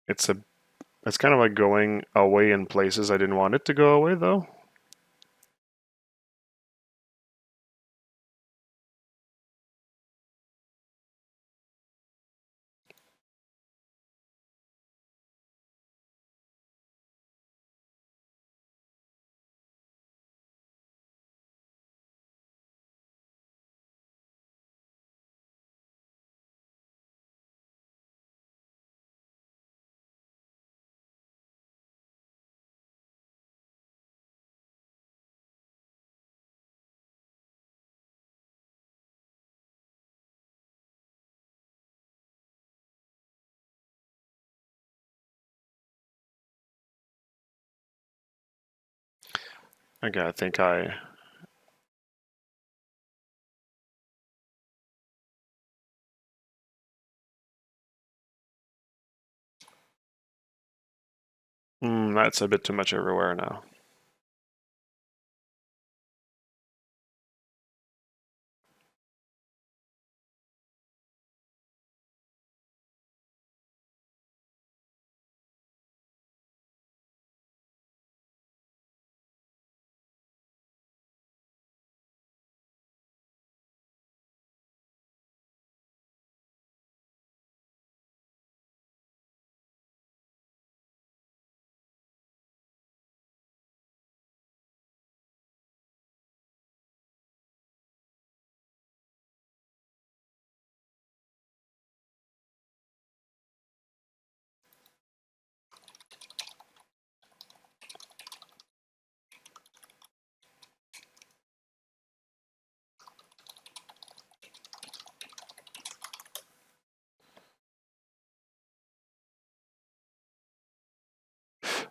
It's a it's kind of like going away in places I didn't want it to go away though. Okay, I think that's a bit too much everywhere now.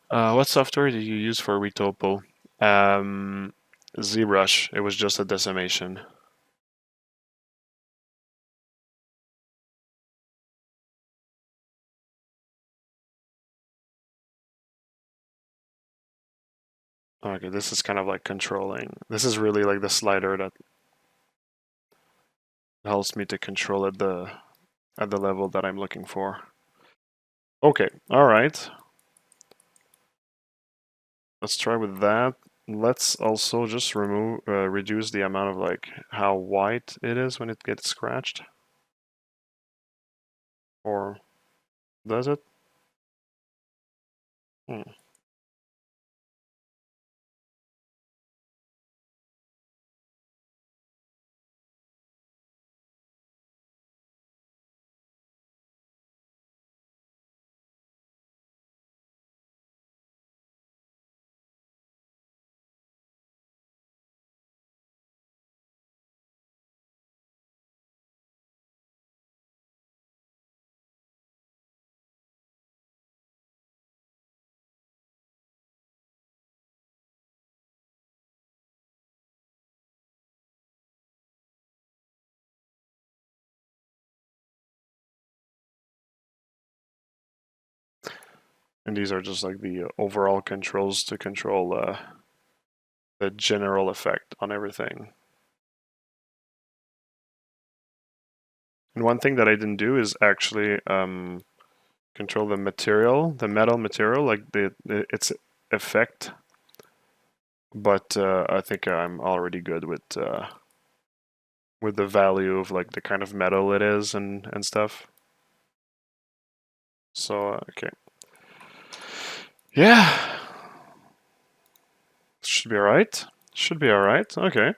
What software did you use for Retopo? ZBrush. It was just a decimation. Okay, this is kind of like controlling. This is really like the slider that helps me to control at the level that I'm looking for. Okay, all right. Let's try with that. Let's also just reduce the amount of like how white it is when it gets scratched. Or does it? Hmm. And these are just like the overall controls to control the general effect on everything. And one thing that I didn't do is actually control the material, the metal material, like its effect. But I think I'm already good with the value of like the kind of metal it is and stuff. So okay, yeah, should be alright. Should be alright. Okay,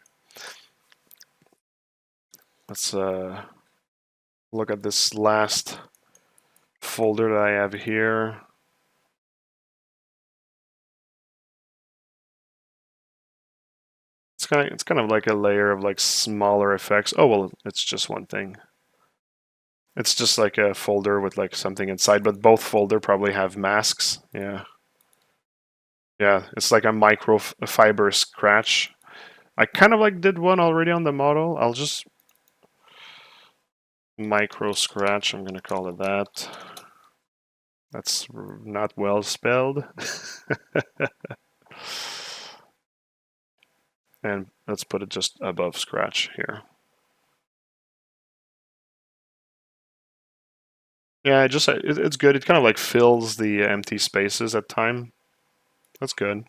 let's look at this last folder that I have here. It's kind of like a layer of like smaller effects. Oh well, it's just one thing. It's just like a folder with like something inside, but both folder probably have masks. Yeah. Yeah, it's like a microfiber scratch. I kind of like did one already on the model. I'll just micro scratch, I'm gonna call it that. That's not well spelled. And let's put it just above scratch here. Yeah, it's good. It kind of like fills the empty spaces at time. That's good.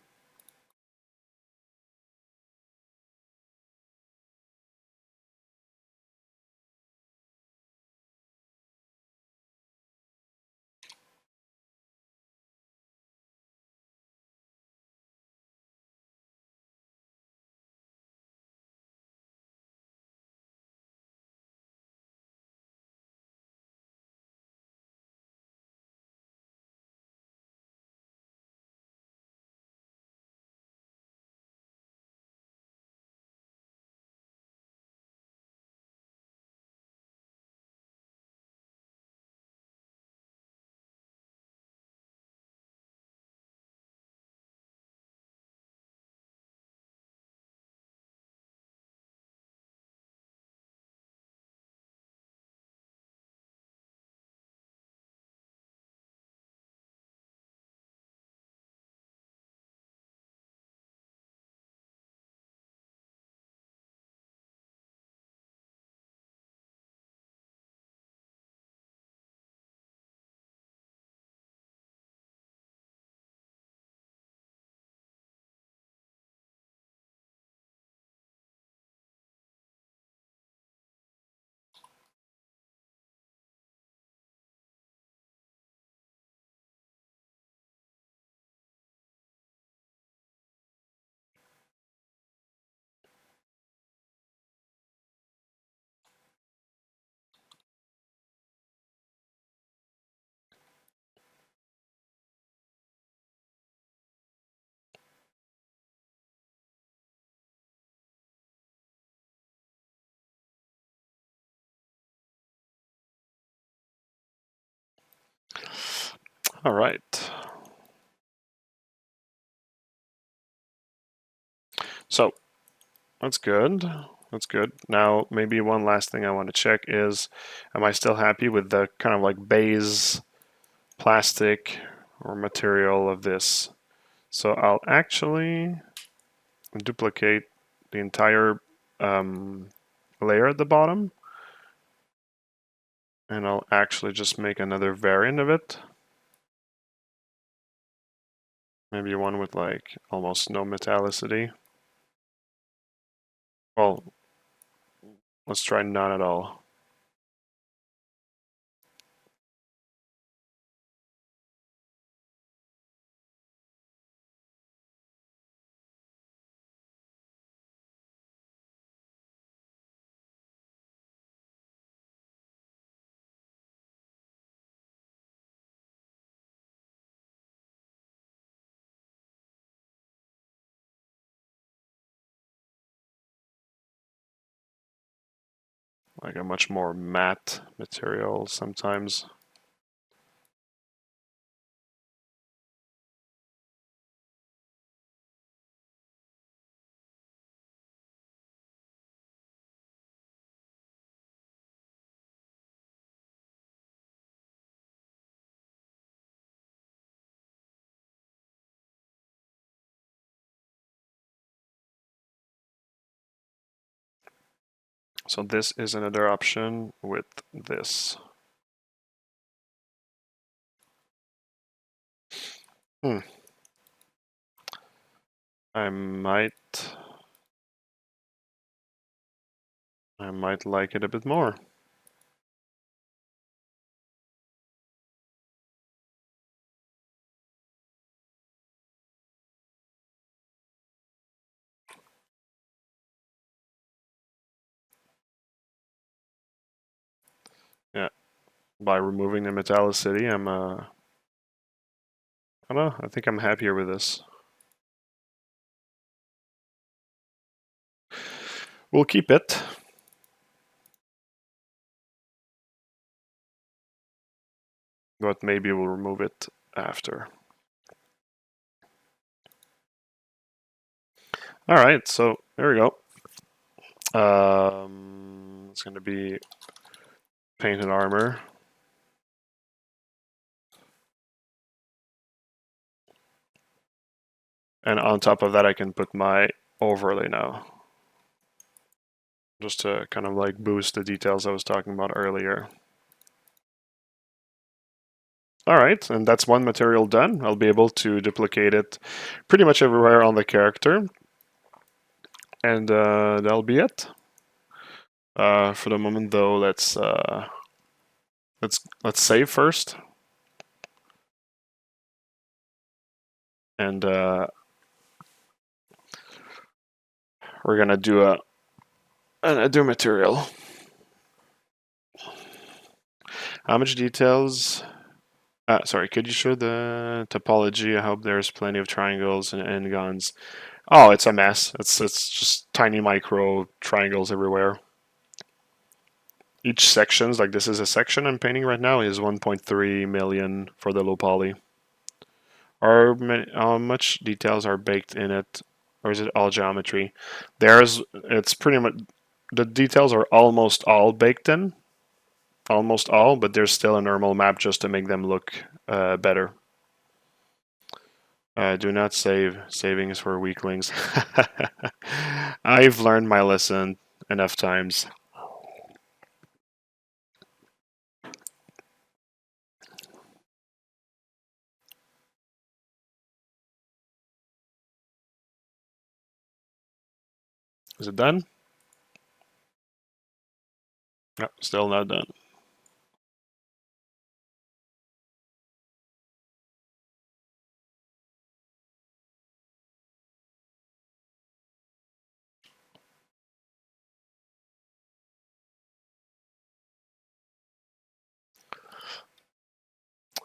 All right. So that's good. That's good. Now, maybe one last thing I want to check is, am I still happy with the kind of like base plastic or material of this? So I'll actually duplicate the entire layer at the bottom, and I'll actually just make another variant of it. Maybe one with like almost no metallicity. Well, let's try none at all. Like a much more matte material sometimes. So this is another option with this. Hmm. I might like it a bit more. Yeah, by removing the metallicity, I don't know, I think I'm happier with this. We'll keep it. But maybe we'll remove it after. All right, so there we go. It's going to be painted armor. And on top of that, I can put my overlay now. Just to kind of like boost the details I was talking about earlier. All right, and that's one material done. I'll be able to duplicate it pretty much everywhere on the character. And that'll be it. For the moment, though, let's save first, and we're gonna do a material. How much details? Sorry, could you show the topology? I hope there's plenty of triangles and n-gons. Oh, it's a mess. It's just tiny micro triangles everywhere. Each sections, like this is a section I'm painting right now, is 1.3 million for the low poly. How much details are baked in it, or is it all geometry? It's pretty much, the details are almost all baked in, almost all, but there's still a normal map just to make them look better. Do not save. Saving is for weaklings. I've learned my lesson enough times. Is it done? No, still not done.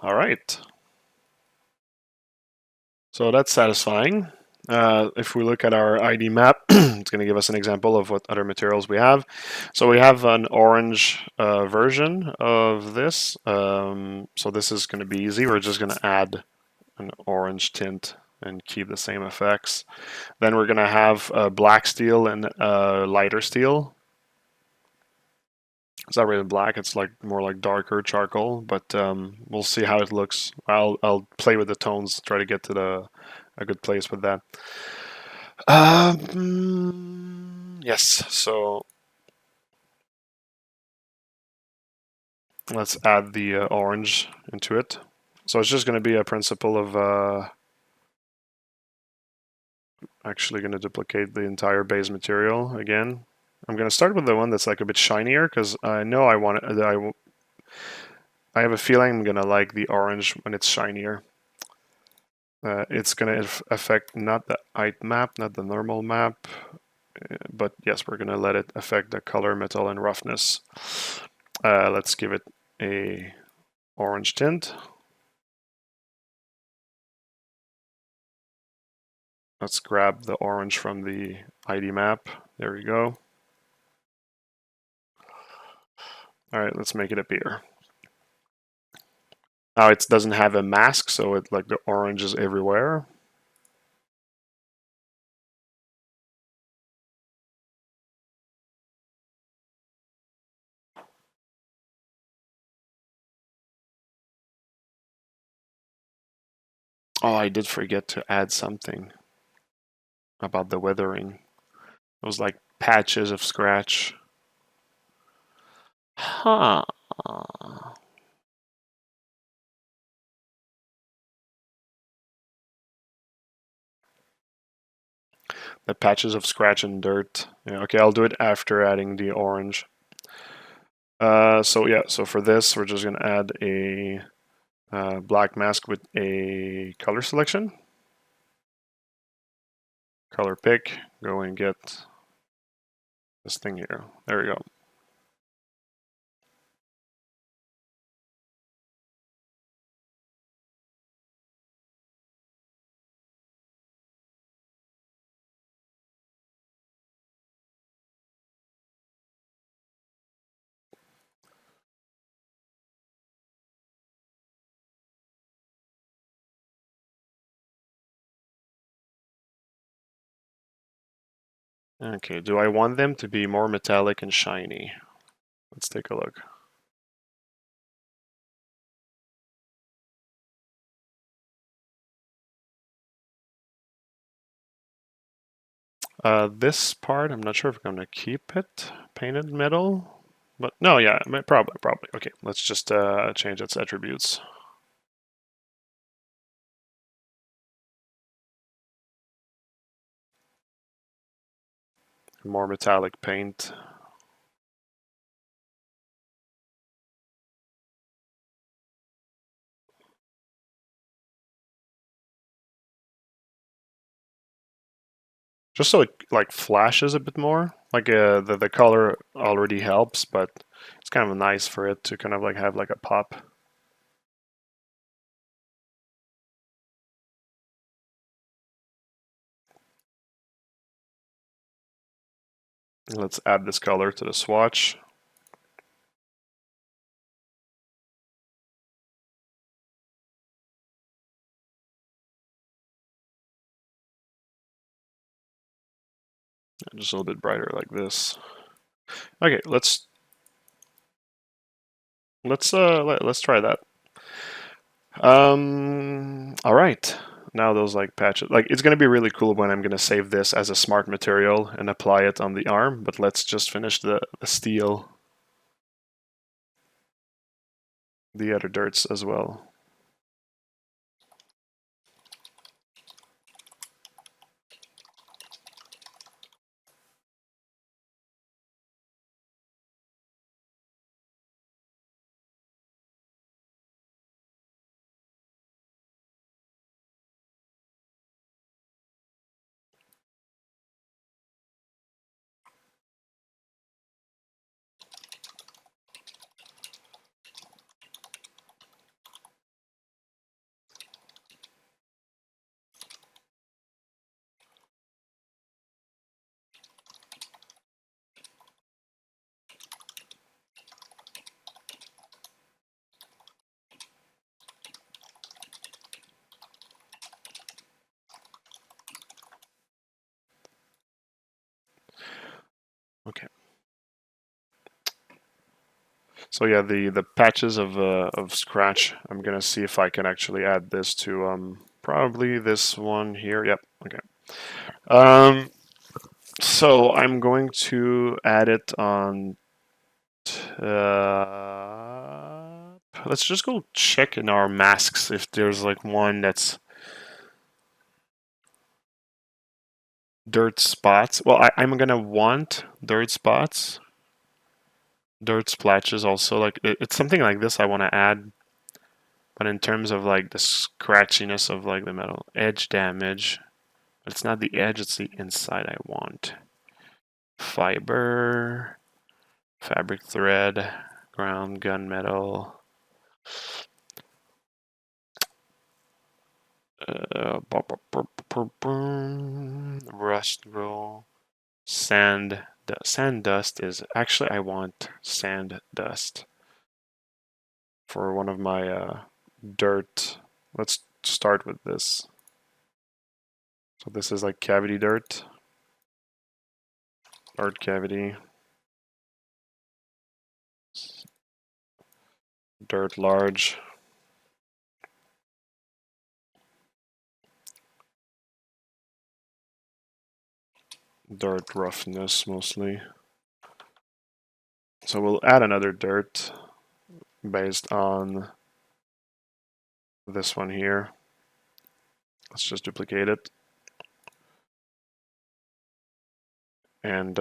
All right. So that's satisfying. If we look at our ID map, it's going to give us an example of what other materials we have. So we have an orange version of this. So this is going to be easy. We're just going to add an orange tint and keep the same effects. Then we're gonna have black steel and lighter steel. It's not really black, it's like more like darker charcoal, but we'll see how it looks. I'll play with the tones, try to get to a good place with that. Yes, so let's add the orange into it. So it's just going to be a principle of actually going to duplicate the entire base material again. I'm going to start with the one that's like a bit shinier because I know I want it. I have a feeling I'm going to like the orange when it's shinier. It's going to affect not the height map, not the normal map, but yes, we're going to let it affect the color, metal, and roughness. Let's give it a orange tint. Let's grab the orange from the ID map. There we go. All right, let's make it appear. Now it doesn't have a mask, so it like the orange is everywhere. Oh, I did forget to add something about the weathering. Those like patches of scratch. Huh. The patches of scratch and dirt. Yeah, okay, I'll do it after adding the orange. So for this, we're just gonna add a black mask with a color selection. Color pick, go and get this thing here. There we go. Okay, do I want them to be more metallic and shiny? Let's take a look. This part, I'm not sure if I'm gonna keep it painted metal, but no, yeah, probably. Okay, let's just change its attributes. More metallic paint. Just so it like flashes a bit more. Like the color already helps, but it's kind of nice for it to kind of like have like a pop. Let's add this color to the swatch. Just a little bit brighter like this. Okay, let's try that. All right. Now those like patches, like it's gonna be really cool when I'm gonna save this as a smart material and apply it on the arm. But let's just finish the steel, the other dirts as well. So yeah, the patches of scratch. I'm gonna see if I can actually add this to probably this one here. Yep. Okay. Um, so I'm going to add it on. Let's just go check in our masks if there's like one that's dirt spots. Well, I'm gonna want dirt spots, dirt splashes also. Like it's something like this I want to add, but in terms of like the scratchiness of like the metal edge damage, it's not the edge, it's the inside I want. Fiber, fabric thread, ground gunmetal. Rust roll, sand. The sand dust is actually I want sand dust for one of my dirt. Let's start with this. So this is like cavity dirt, dirt cavity, dirt large. Dirt roughness mostly. So we'll add another dirt based on this one here. Let's just duplicate it. And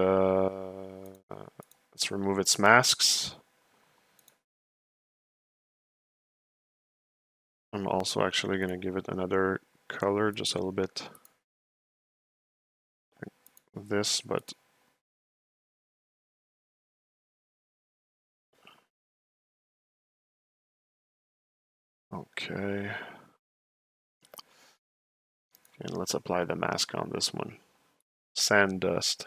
let's remove its masks. I'm also actually going to give it another color, just a little bit of this, but okay. And let's apply the mask on this one. Sand dust.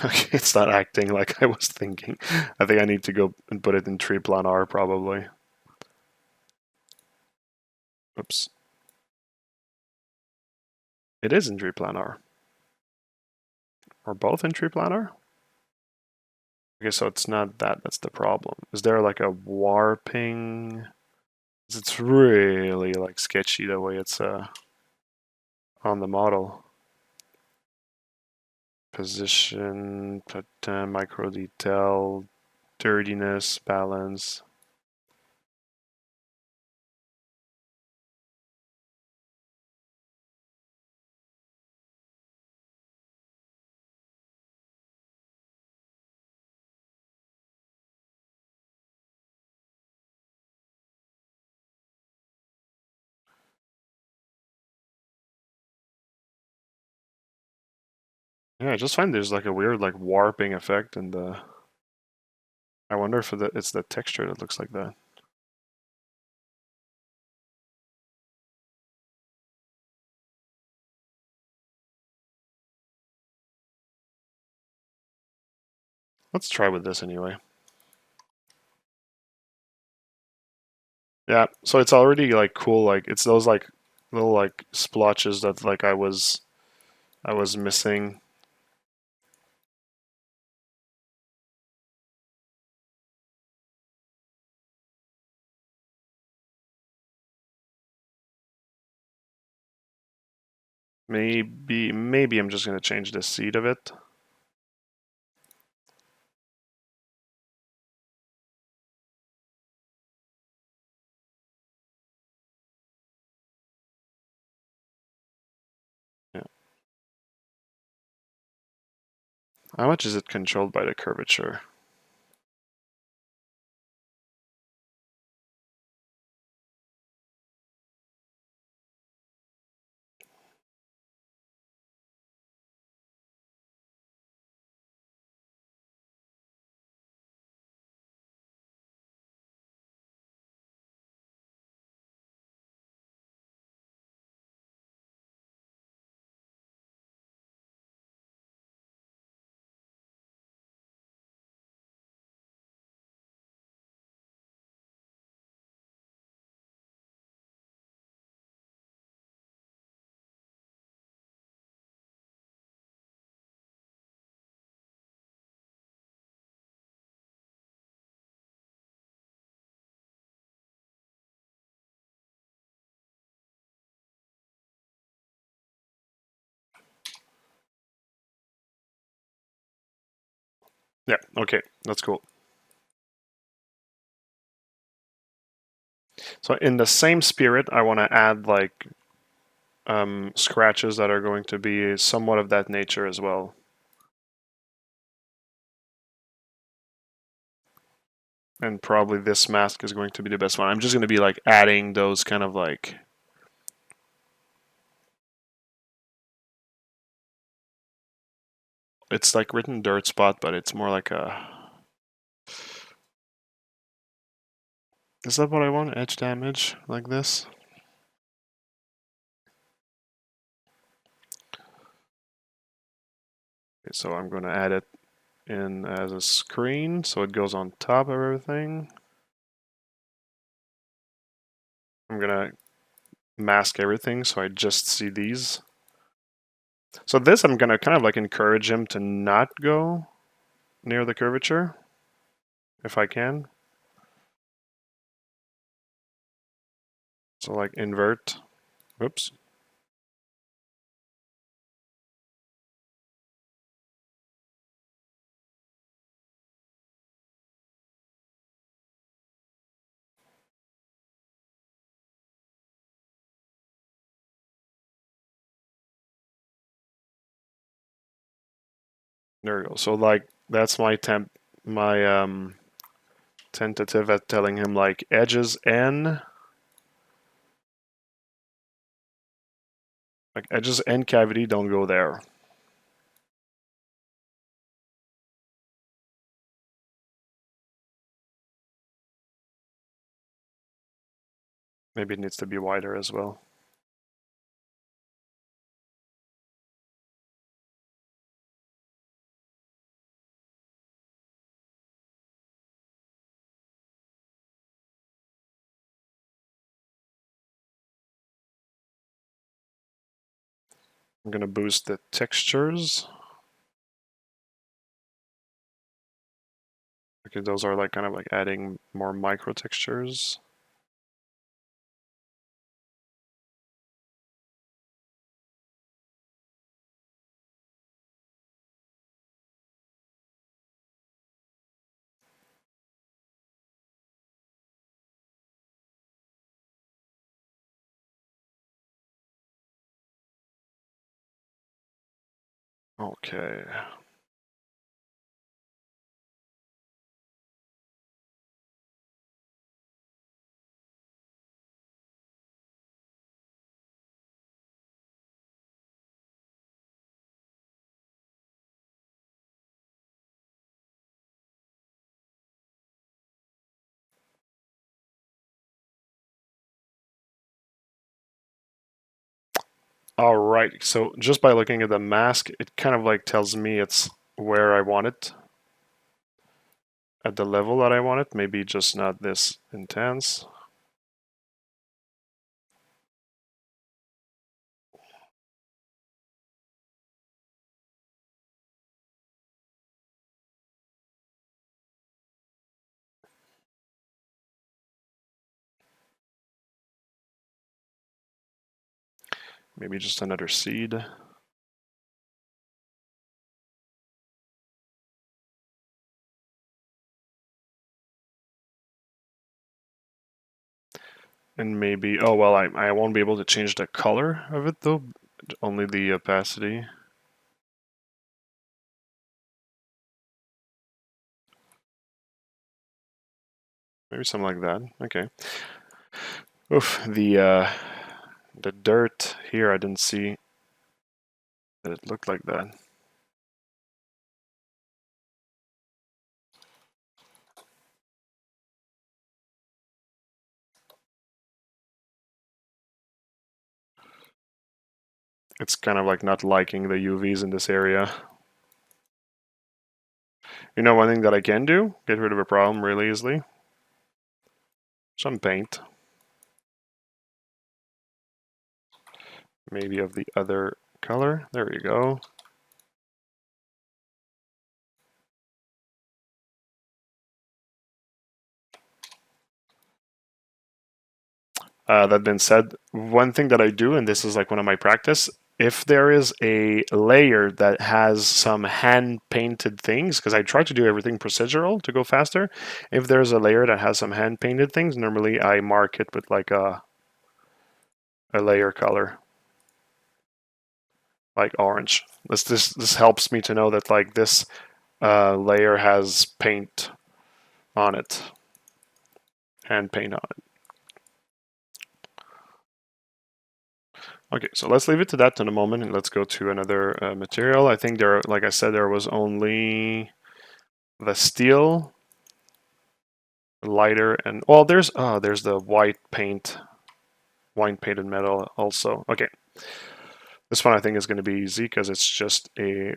Okay, it's not acting like I was thinking. I think I need to go and put it in triplanar probably. Oops. It is in triplanar. Or both in triplanar? Okay, so it's not that, that's the problem. Is there like a warping? It's really like sketchy the way it's on the model. Position, micro detail, dirtiness, balance. Yeah, I just find there's like a weird like warping effect in the. I wonder if it's the texture that looks like that. Let's try with this anyway. Yeah, so it's already like cool. Like it's those like little like splotches that like I was missing. Maybe I'm just gonna change the seed of it. Yeah. How much is it controlled by the curvature? Yeah, okay, that's cool. So in the same spirit, I want to add like scratches that are going to be somewhat of that nature as well. And probably this mask is going to be the best one. I'm just going to be like adding those kind of like... It's like written dirt spot, but it's more like a... Is that what I want? Edge damage like this? Okay, so I'm going to add it in as a screen so it goes on top of everything. I'm going to mask everything so I just see these. So this I'm going to kind of like encourage him to not go near the curvature if I can. So like invert. Oops. There we go. So like that's my tentative at telling him like edges and cavity don't go there. Maybe it needs to be wider as well. I'm gonna boost the textures. Okay, those are like kind of like adding more micro textures. Okay. All right. So just by looking at the mask, it kind of like tells me it's where I want it. At the level that I want it. Maybe just not this intense. Maybe just another seed. And maybe, oh well, I won't be able to change the color of it though, only the opacity. Maybe something like that. Okay. Oof, the dirt here, I didn't see that it looked like that. It's kind of like not liking the UVs in this area. You know, one thing that I can do, get rid of a problem really easily. Some paint. Maybe of the other color. There we go. That being said, one thing that I do, and this is like one of my practice, if there is a layer that has some hand-painted things, because I try to do everything procedural to go faster, if there's a layer that has some hand-painted things, normally I mark it with like a layer color, like orange. This helps me to know that like this layer has paint on it, hand paint on it. Okay, so let's leave it to that in a moment, and let's go to another material. I think there, like I said, there was only the steel, lighter, and well, there's the white paint, wine painted metal also. Okay, this one I think is going to be easy because it's just a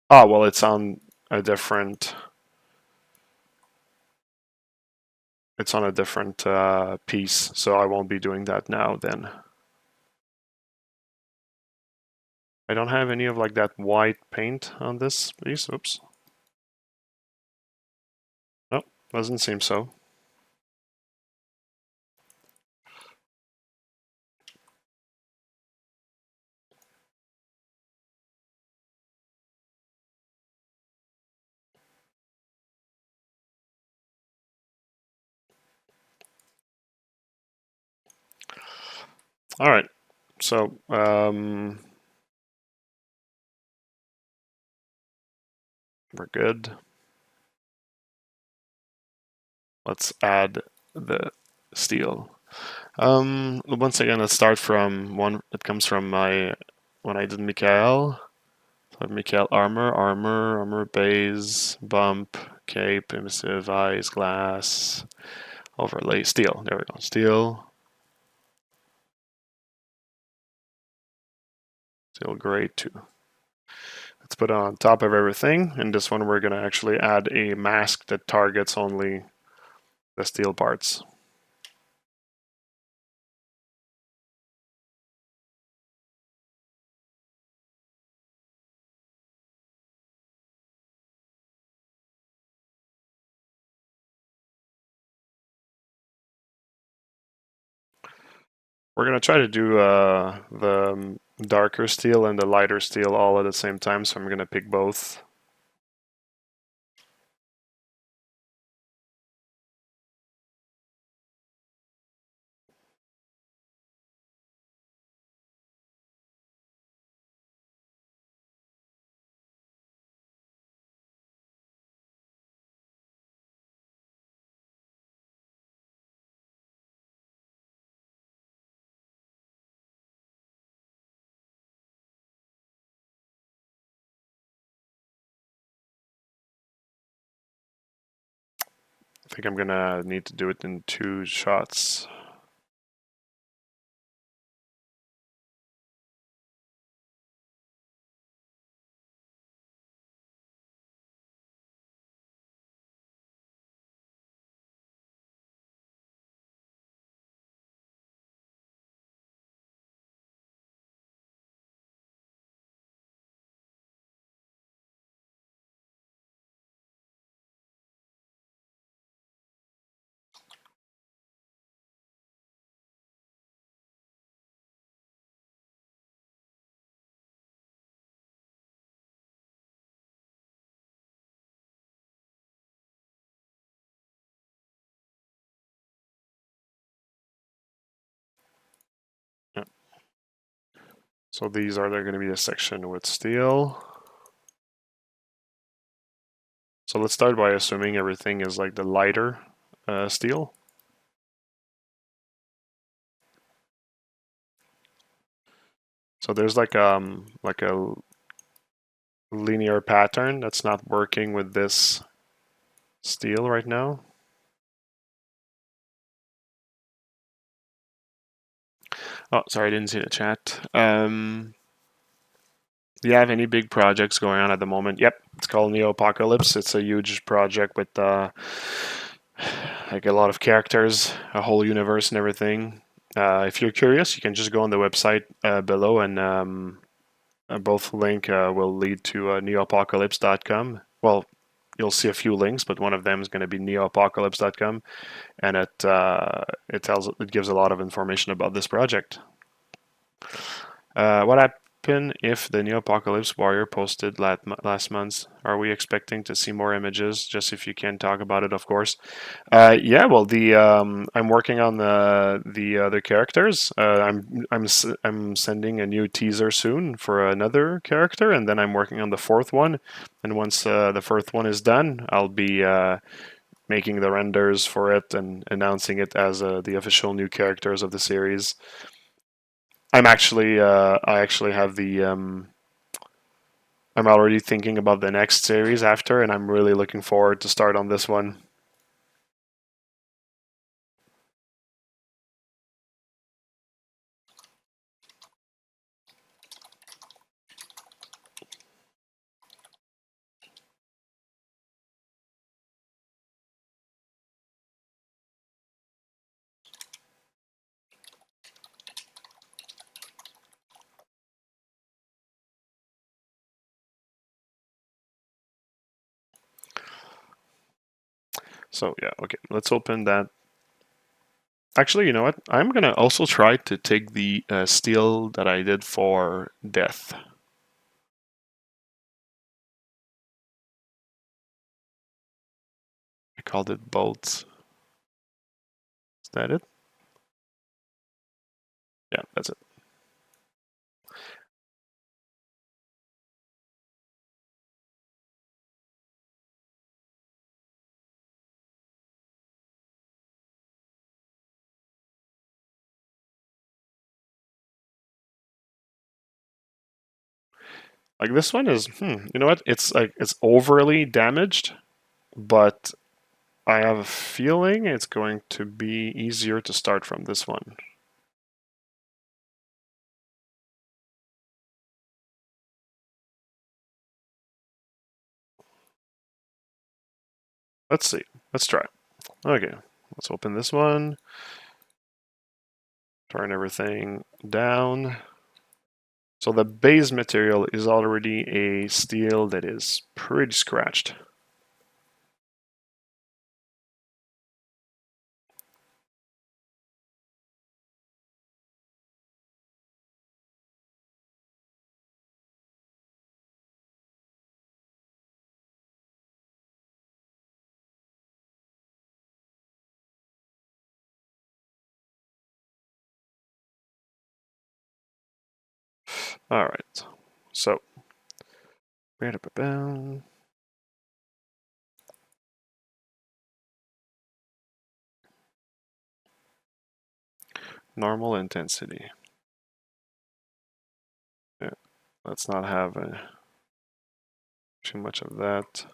well, it's on a different. It's on a different piece, so I won't be doing that now then. I don't have any of like that white paint on this piece. Oops. Nope, doesn't seem so. All right, so we're good. Let's add the steel. Once again, let's start from one that comes from my when I did Mikael. So Mikael armor, base, bump, cape, emissive, eyes, glass, overlay, steel. There we go, steel. Steel grade 2. Let's put it on top of everything. In this one, we're going to actually add a mask that targets only the steel parts. We're going to try to do the darker steel and the lighter steel all at the same time, so I'm going to pick both. I think I'm going to need to do it in 2 shots. Yeah. So these are going to be the section with steel. So let's start by assuming everything is like the lighter steel. So there's like a linear pattern that's not working with this steel right now. Oh, sorry, I didn't see the chat. Do you have any big projects going on at the moment? Yep, it's called Neo Apocalypse. It's a huge project with like a lot of characters, a whole universe and everything. If you're curious, you can just go on the website below, and both link will lead to neoapocalypse.com. Well, you'll see a few links, but one of them is going to be neoapocalypse.com, and it gives a lot of information about this project. What happened if the New Apocalypse Warrior posted last month? Are we expecting to see more images? Just if you can talk about it, of course. Yeah, well, I'm working on the other characters. I'm sending a new teaser soon for another character, and then I'm working on the fourth one. And once the fourth one is done, I'll be making the renders for it and announcing it as the official new characters of the series. I actually have I'm already thinking about the next series after, and I'm really looking forward to start on this one. So yeah, okay, let's open that. Actually, you know what? I'm gonna also try to take the steel that I did for death. I called it bolts. Is that it? Yeah, that's it. Like this one is, you know what? It's like it's overly damaged, but I have a feeling it's going to be easier to start from this one. Let's see. Let's try. Okay, let's open this one. Turn everything down. So the base material is already a steel that is pretty scratched. All right, so normal intensity. Yeah, let's not have too much of that.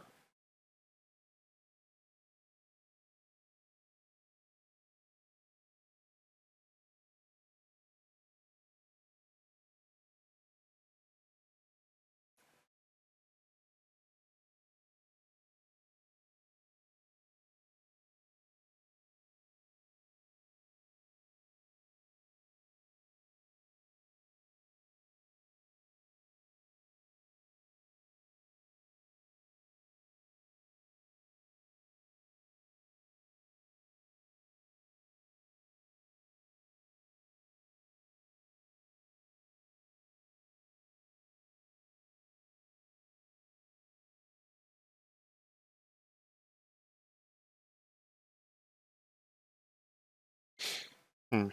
Hmm.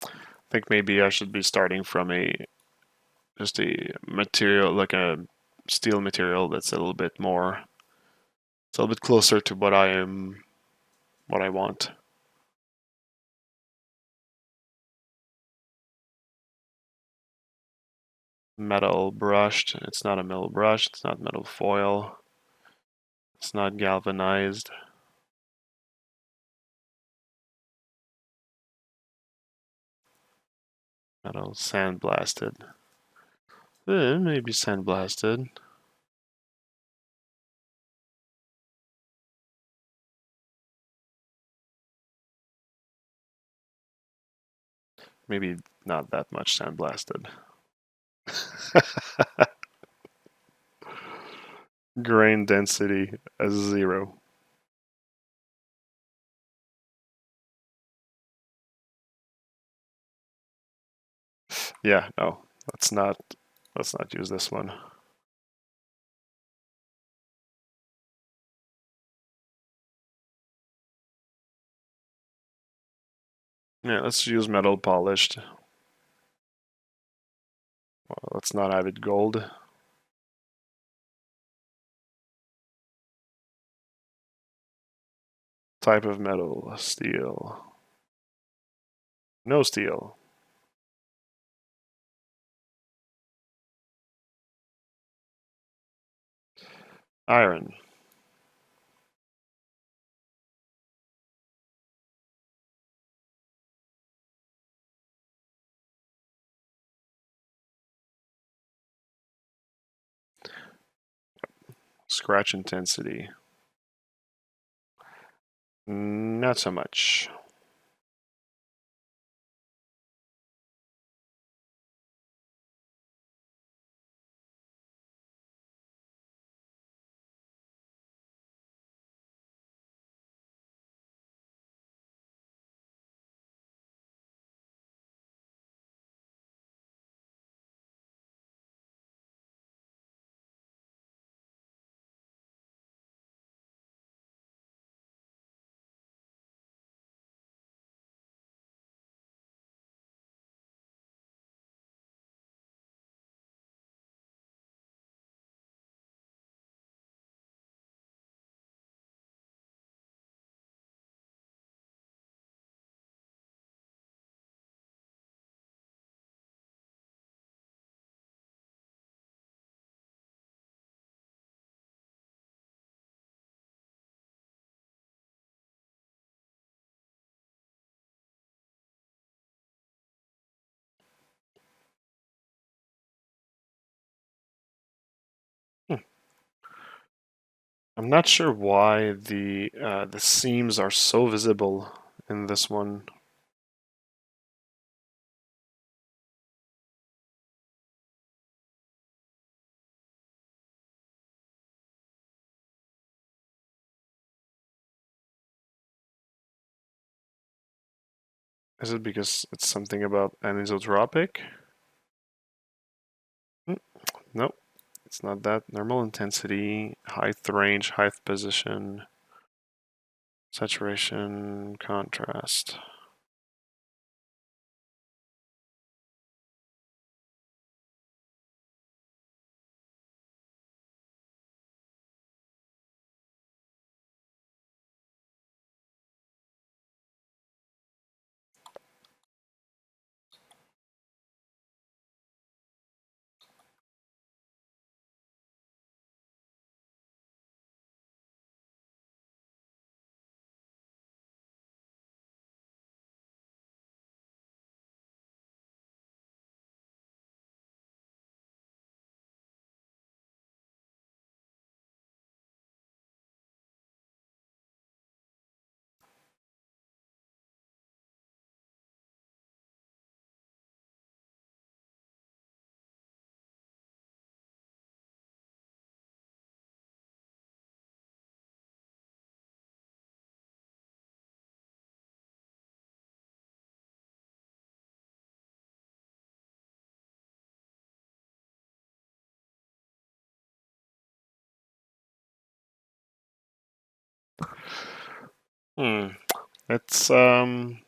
I think maybe I should be starting from just a material like a steel material that's a little bit more, it's a little bit closer to what I want. Metal brushed. It's not a metal brush. It's not metal foil. It's not galvanized. Metal sandblasted. Maybe sandblasted. Maybe not that much sandblasted. Grain density as 0. Yeah, no, let's not use this one. Yeah, let's use metal polished. Well, let's not have it gold. Type of metal, steel. No steel. Iron. Scratch intensity. Not so much. Hmm. I'm not sure why the seams are so visible in this one. Is it because it's something about anisotropic? Hmm. Nope, it's not that. Normal intensity, height range, height position, saturation, contrast. Hmm. It's very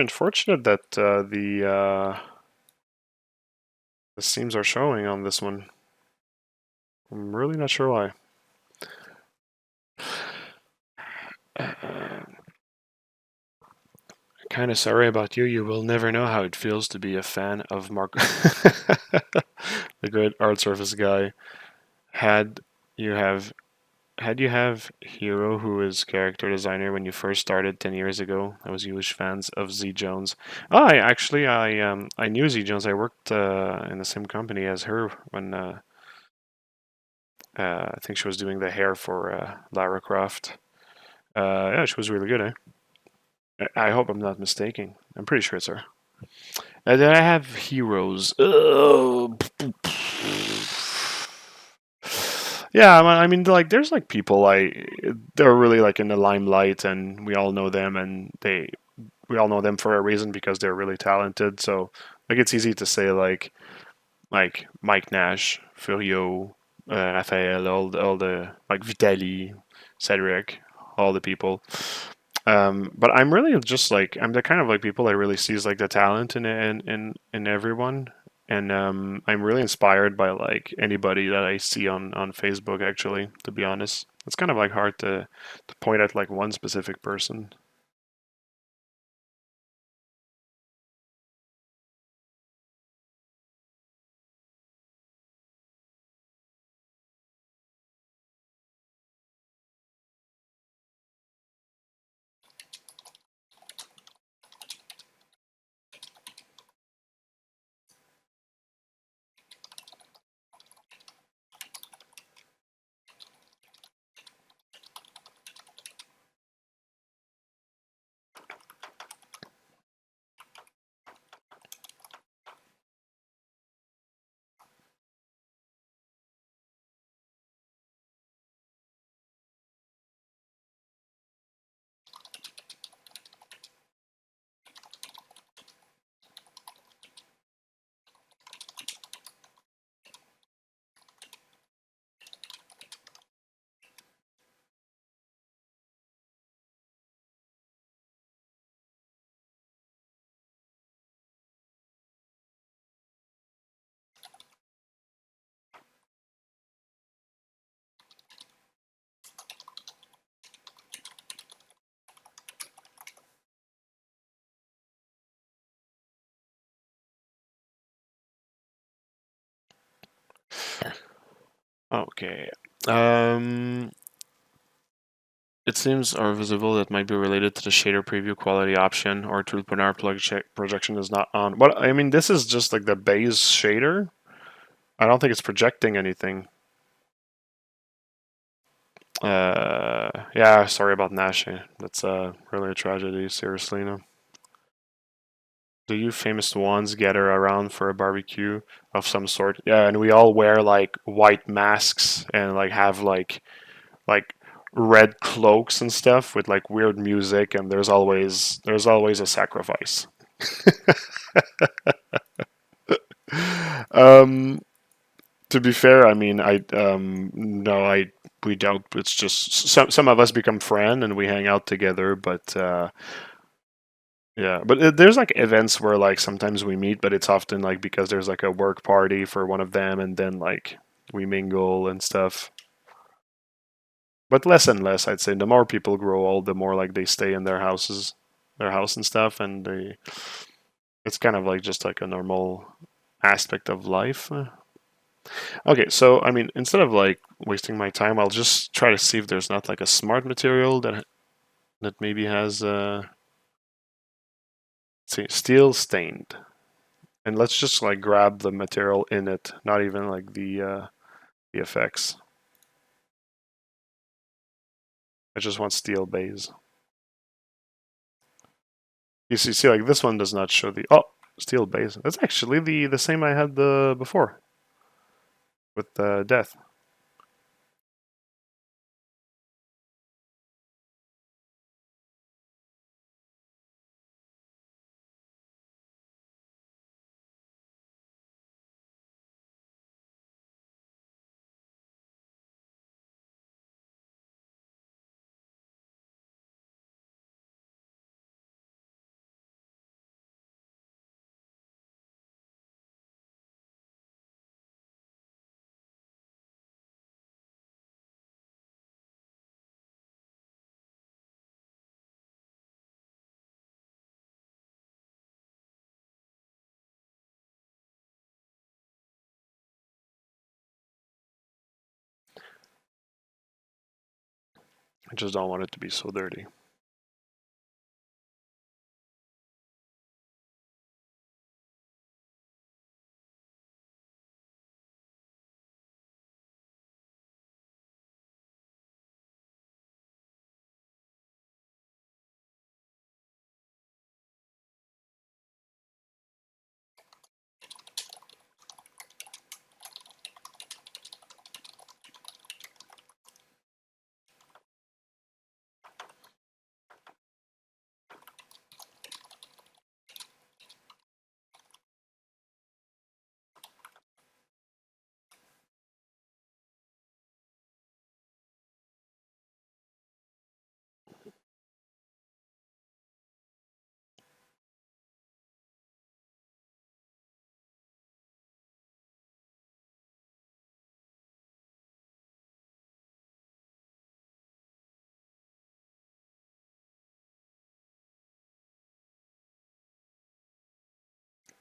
unfortunate that the seams are showing on this one. I'm really not sure why. Kind of sorry about you. You will never know how it feels to be a fan of Marco, the great art surface guy. Had you have had you have Hero, who is character designer when you first started 10 years ago? I was huge fans of Z Jones. Oh, I knew Z Jones. I worked in the same company as her when I think she was doing the hair for Lara Croft. Yeah, she was really good, eh? I hope I'm not mistaken. I'm pretty sure it's her. And then I have heroes. Yeah, I mean, like, there's like people like they're really like in the limelight, and we all know them, and we all know them for a reason because they're really talented. So like, it's easy to say like Mike Nash, Furio, Raphael, all the like Vitali, Cedric, all the people. But I'm really just like I'm the kind of like people that really sees like the talent in everyone, and I'm really inspired by like anybody that I see on Facebook. Actually, to be honest, it's kind of like hard to point at like one specific person. Okay. Um, it seems are visible that might be related to the shader preview quality option or truth Bonar projection is not on. What I mean, this is just like the base shader. I don't think it's projecting anything. Yeah, sorry about Nash. That's really a tragedy. Seriously, no. Do you famous ones gather around for a barbecue of some sort? Yeah, and we all wear like white masks and like have like red cloaks and stuff with like weird music, and there's always a sacrifice. Um, to be fair, I mean, I no, I we don't. It's just some of us become friends and we hang out together, but yeah. But there's like events where like sometimes we meet, but it's often like because there's like a work party for one of them, and then like we mingle and stuff. But less and less, I'd say. The more people grow old, the more like they stay in their house and stuff, and it's kind of like just like a normal aspect of life. Okay, so I mean, instead of like wasting my time, I'll just try to see if there's not like a smart material that maybe has see, steel stained, and let's just like grab the material in it, not even like the effects. I just want steel base. You see, like this one does not show the steel base. That's actually the same I had the before with death. I just don't want it to be so dirty.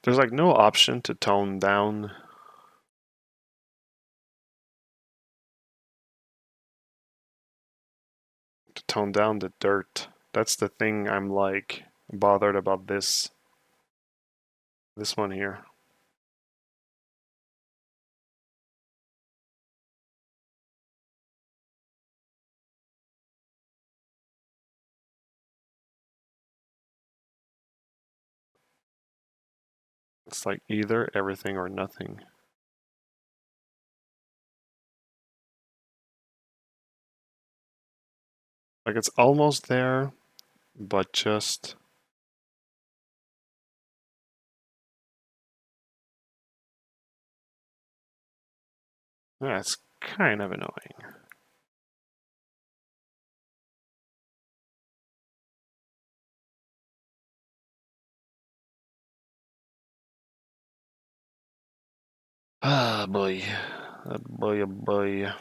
There's like no option to tone down. To tone down the dirt. That's the thing I'm like bothered about this one here. It's like either everything or nothing. Like it's almost there, but just yeah, it's kind of annoying. Ah, boy. Boy, oh boy.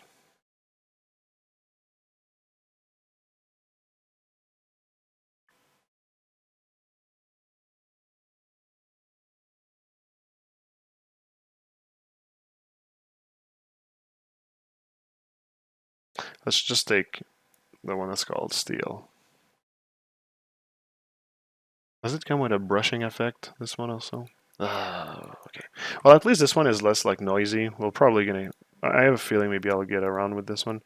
Let's just take the one that's called steel. Does it come with a brushing effect, this one also? Okay. Well, at least this one is less like noisy. We're probably gonna. I have a feeling maybe I'll get around with this one.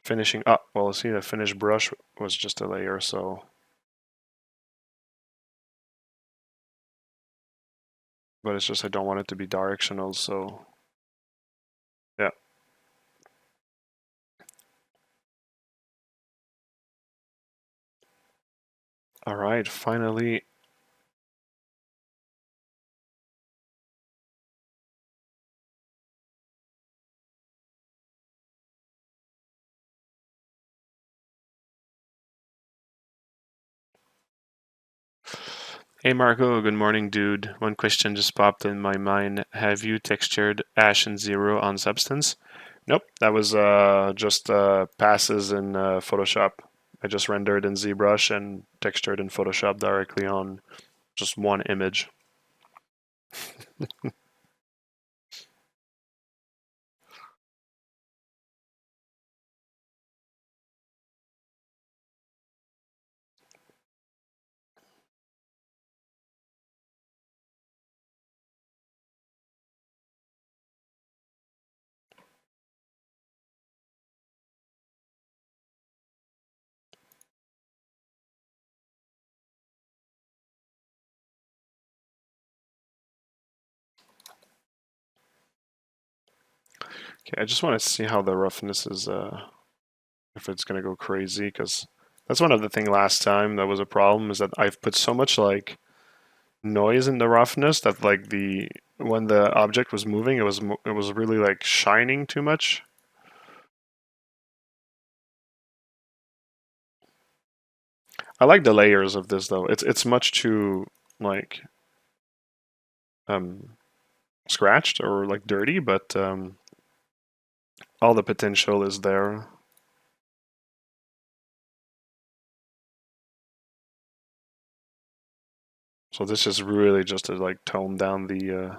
Finishing. Ah, well, see, the finished brush was just a layer, so. But it's just I don't want it to be directional, so. Yeah. All right, finally. Hey Marco, good morning, dude. One question just popped in my mind. Have you textured Ash and Zero on Substance? Nope, that was just passes in Photoshop. I just rendered in ZBrush and textured in Photoshop directly on just one image. Okay, I just want to see how the roughness is, if it's gonna go crazy, because that's one of the thing last time that was a problem is that I've put so much like noise in the roughness that like the when the object was moving, it was really like shining too much. I like the layers of this though. It's much too like um scratched or like dirty, but all the potential is there. So this is really just to like tone down the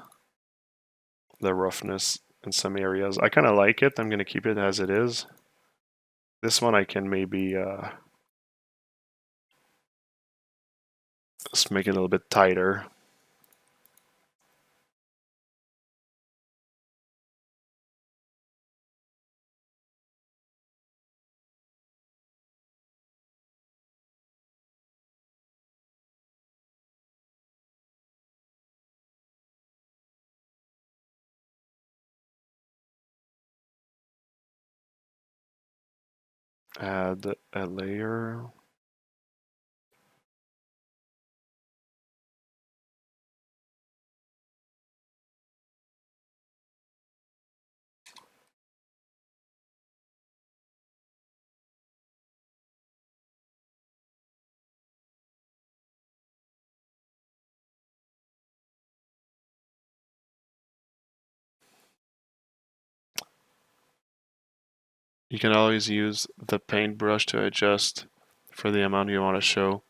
roughness in some areas. I kind of like it. I'm gonna keep it as it is. This one I can maybe just make it a little bit tighter. Add a layer. You can always use the paintbrush to adjust for the amount you want to show.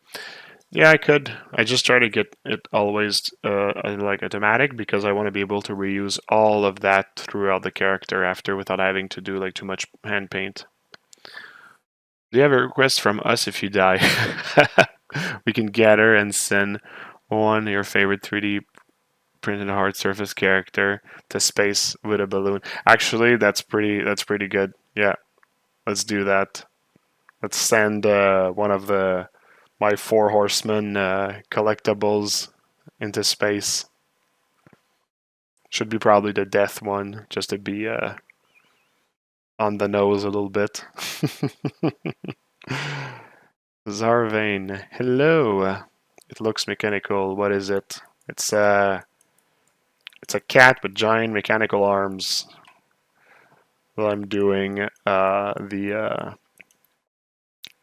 Yeah, I could. I just try to get it always like automatic because I want to be able to reuse all of that throughout the character after without having to do like too much hand paint. Do you have a request from us if you die? We can gather and send one your favorite 3D printed hard surface character to space with a balloon. Actually, that's pretty good. Yeah, let's do that. Let's send one of the my four horsemen collectibles into space. Should be probably the death one, just to be on the nose a little bit. Zarvane, hello. It looks mechanical. What is it? It's a cat with giant mechanical arms. Well, I'm doing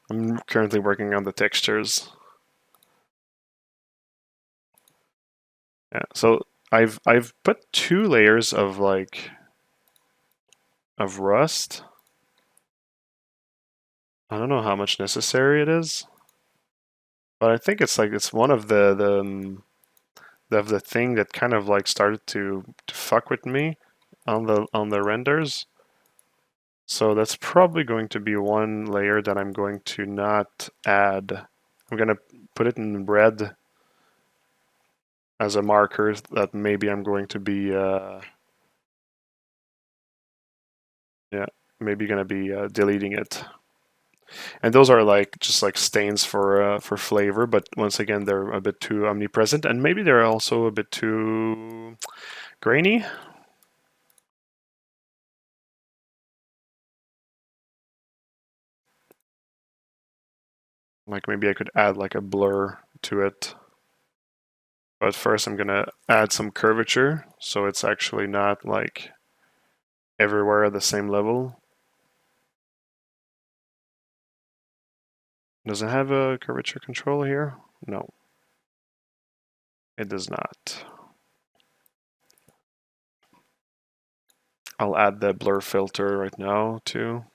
I'm currently working on the textures. Yeah, so I've put 2 layers of rust. I don't know how much necessary it is, but I think it's one of the thing that kind of like started to fuck with me on the renders. So that's probably going to be one layer that I'm going to not add. I'm gonna put it in red as a marker that maybe I'm going to be yeah, maybe gonna be deleting it. And those are like just like stains for flavor, but once again they're a bit too omnipresent, and maybe they're also a bit too grainy. Like maybe I could add like a blur to it. But first I'm gonna add some curvature so it's actually not like everywhere at the same level. Does it have a curvature control here? No, it does not. I'll add the blur filter right now too.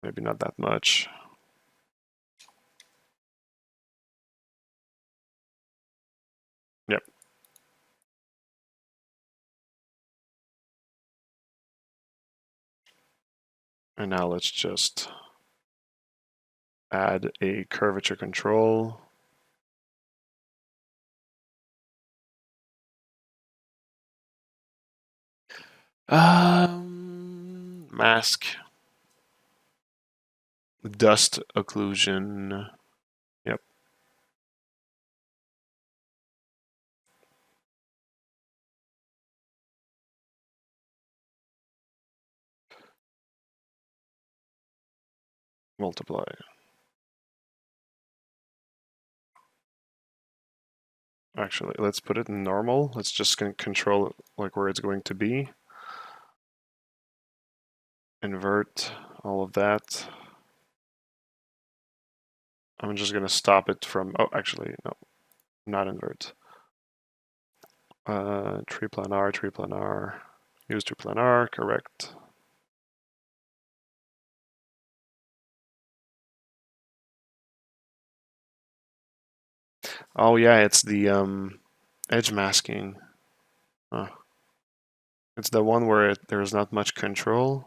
Maybe not that much. Yep. And now let's just add a curvature control. Mask. Dust occlusion. Yep. Multiply. Actually, let's put it in normal. Let's just control it like where it's going to be. Invert all of that. I'm just gonna stop it from, oh, actually, no, not invert. Tree planar, use to planar, correct. Oh yeah, it's the edge masking. Huh. It's the one where there's not much control.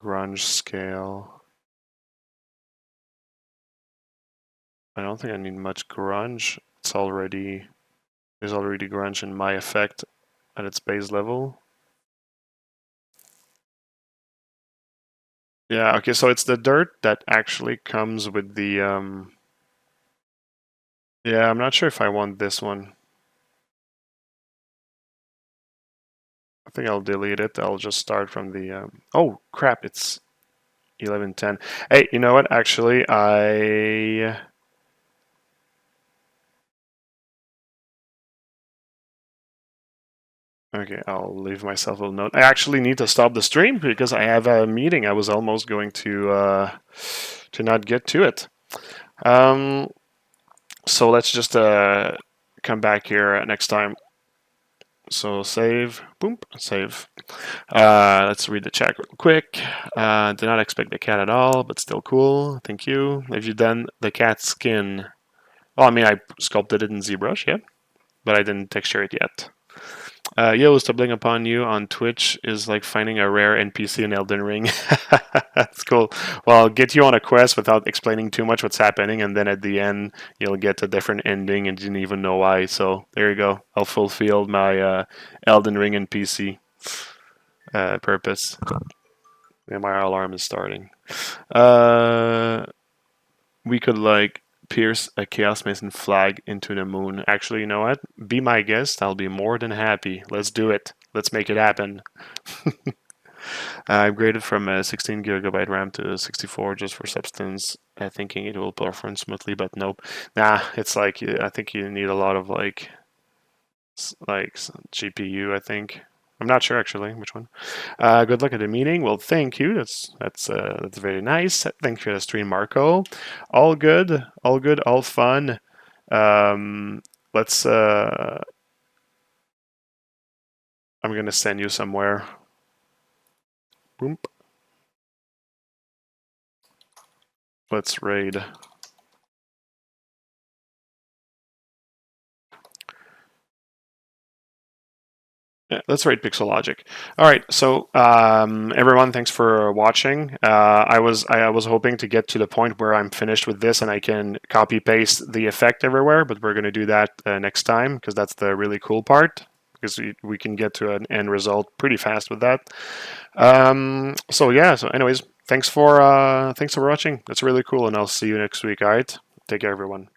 Grunge scale. I don't think I need much grunge. There's already grunge in my effect at its base level. Yeah, okay, so it's the dirt that actually comes with the yeah, I'm not sure if I want this one. I think I'll delete it. I'll just start from the oh crap, it's 11:10. Hey, you know what? Actually, okay, I'll leave myself a little note. I actually need to stop the stream because I have a meeting. I was almost going to not get to it. So let's just come back here next time. So save, boom, save. Let's read the chat real quick. Did not expect the cat at all, but still cool. Thank you. Have you done the cat skin? Well, I mean, I sculpted it in ZBrush, yeah, but I didn't texture it yet. Yo, stumbling upon you on Twitch is like finding a rare NPC in Elden Ring. That's cool. Well, I'll get you on a quest without explaining too much what's happening, and then at the end, you'll get a different ending and you didn't even know why. So there you go. I'll fulfill my Elden Ring NPC purpose. Yeah, my alarm is starting. We could like pierce a Chaos Mason flag into the moon. Actually, you know what? Be my guest. I'll be more than happy. Let's do it. Let's make it happen. I upgraded from a 16 gigabyte RAM to 64 just for substance, thinking it will perform smoothly, but nope. Nah, it's like I think you need a lot of like GPU. I think. I'm not sure actually which one. Good luck at the meeting. Well, thank you. That's very nice. Thanks for the stream, Marco. All good, all fun. Let's. I'm gonna send you somewhere. Boom. Let's raid. Yeah, let's rate Pixelogic. All right, so everyone, thanks for watching. I was hoping to get to the point where I'm finished with this and I can copy paste the effect everywhere, but we're going to do that next time because that's the really cool part. Because we can get to an end result pretty fast with that. So yeah. So anyways, thanks for watching. That's really cool, and I'll see you next week. All right, take care, everyone.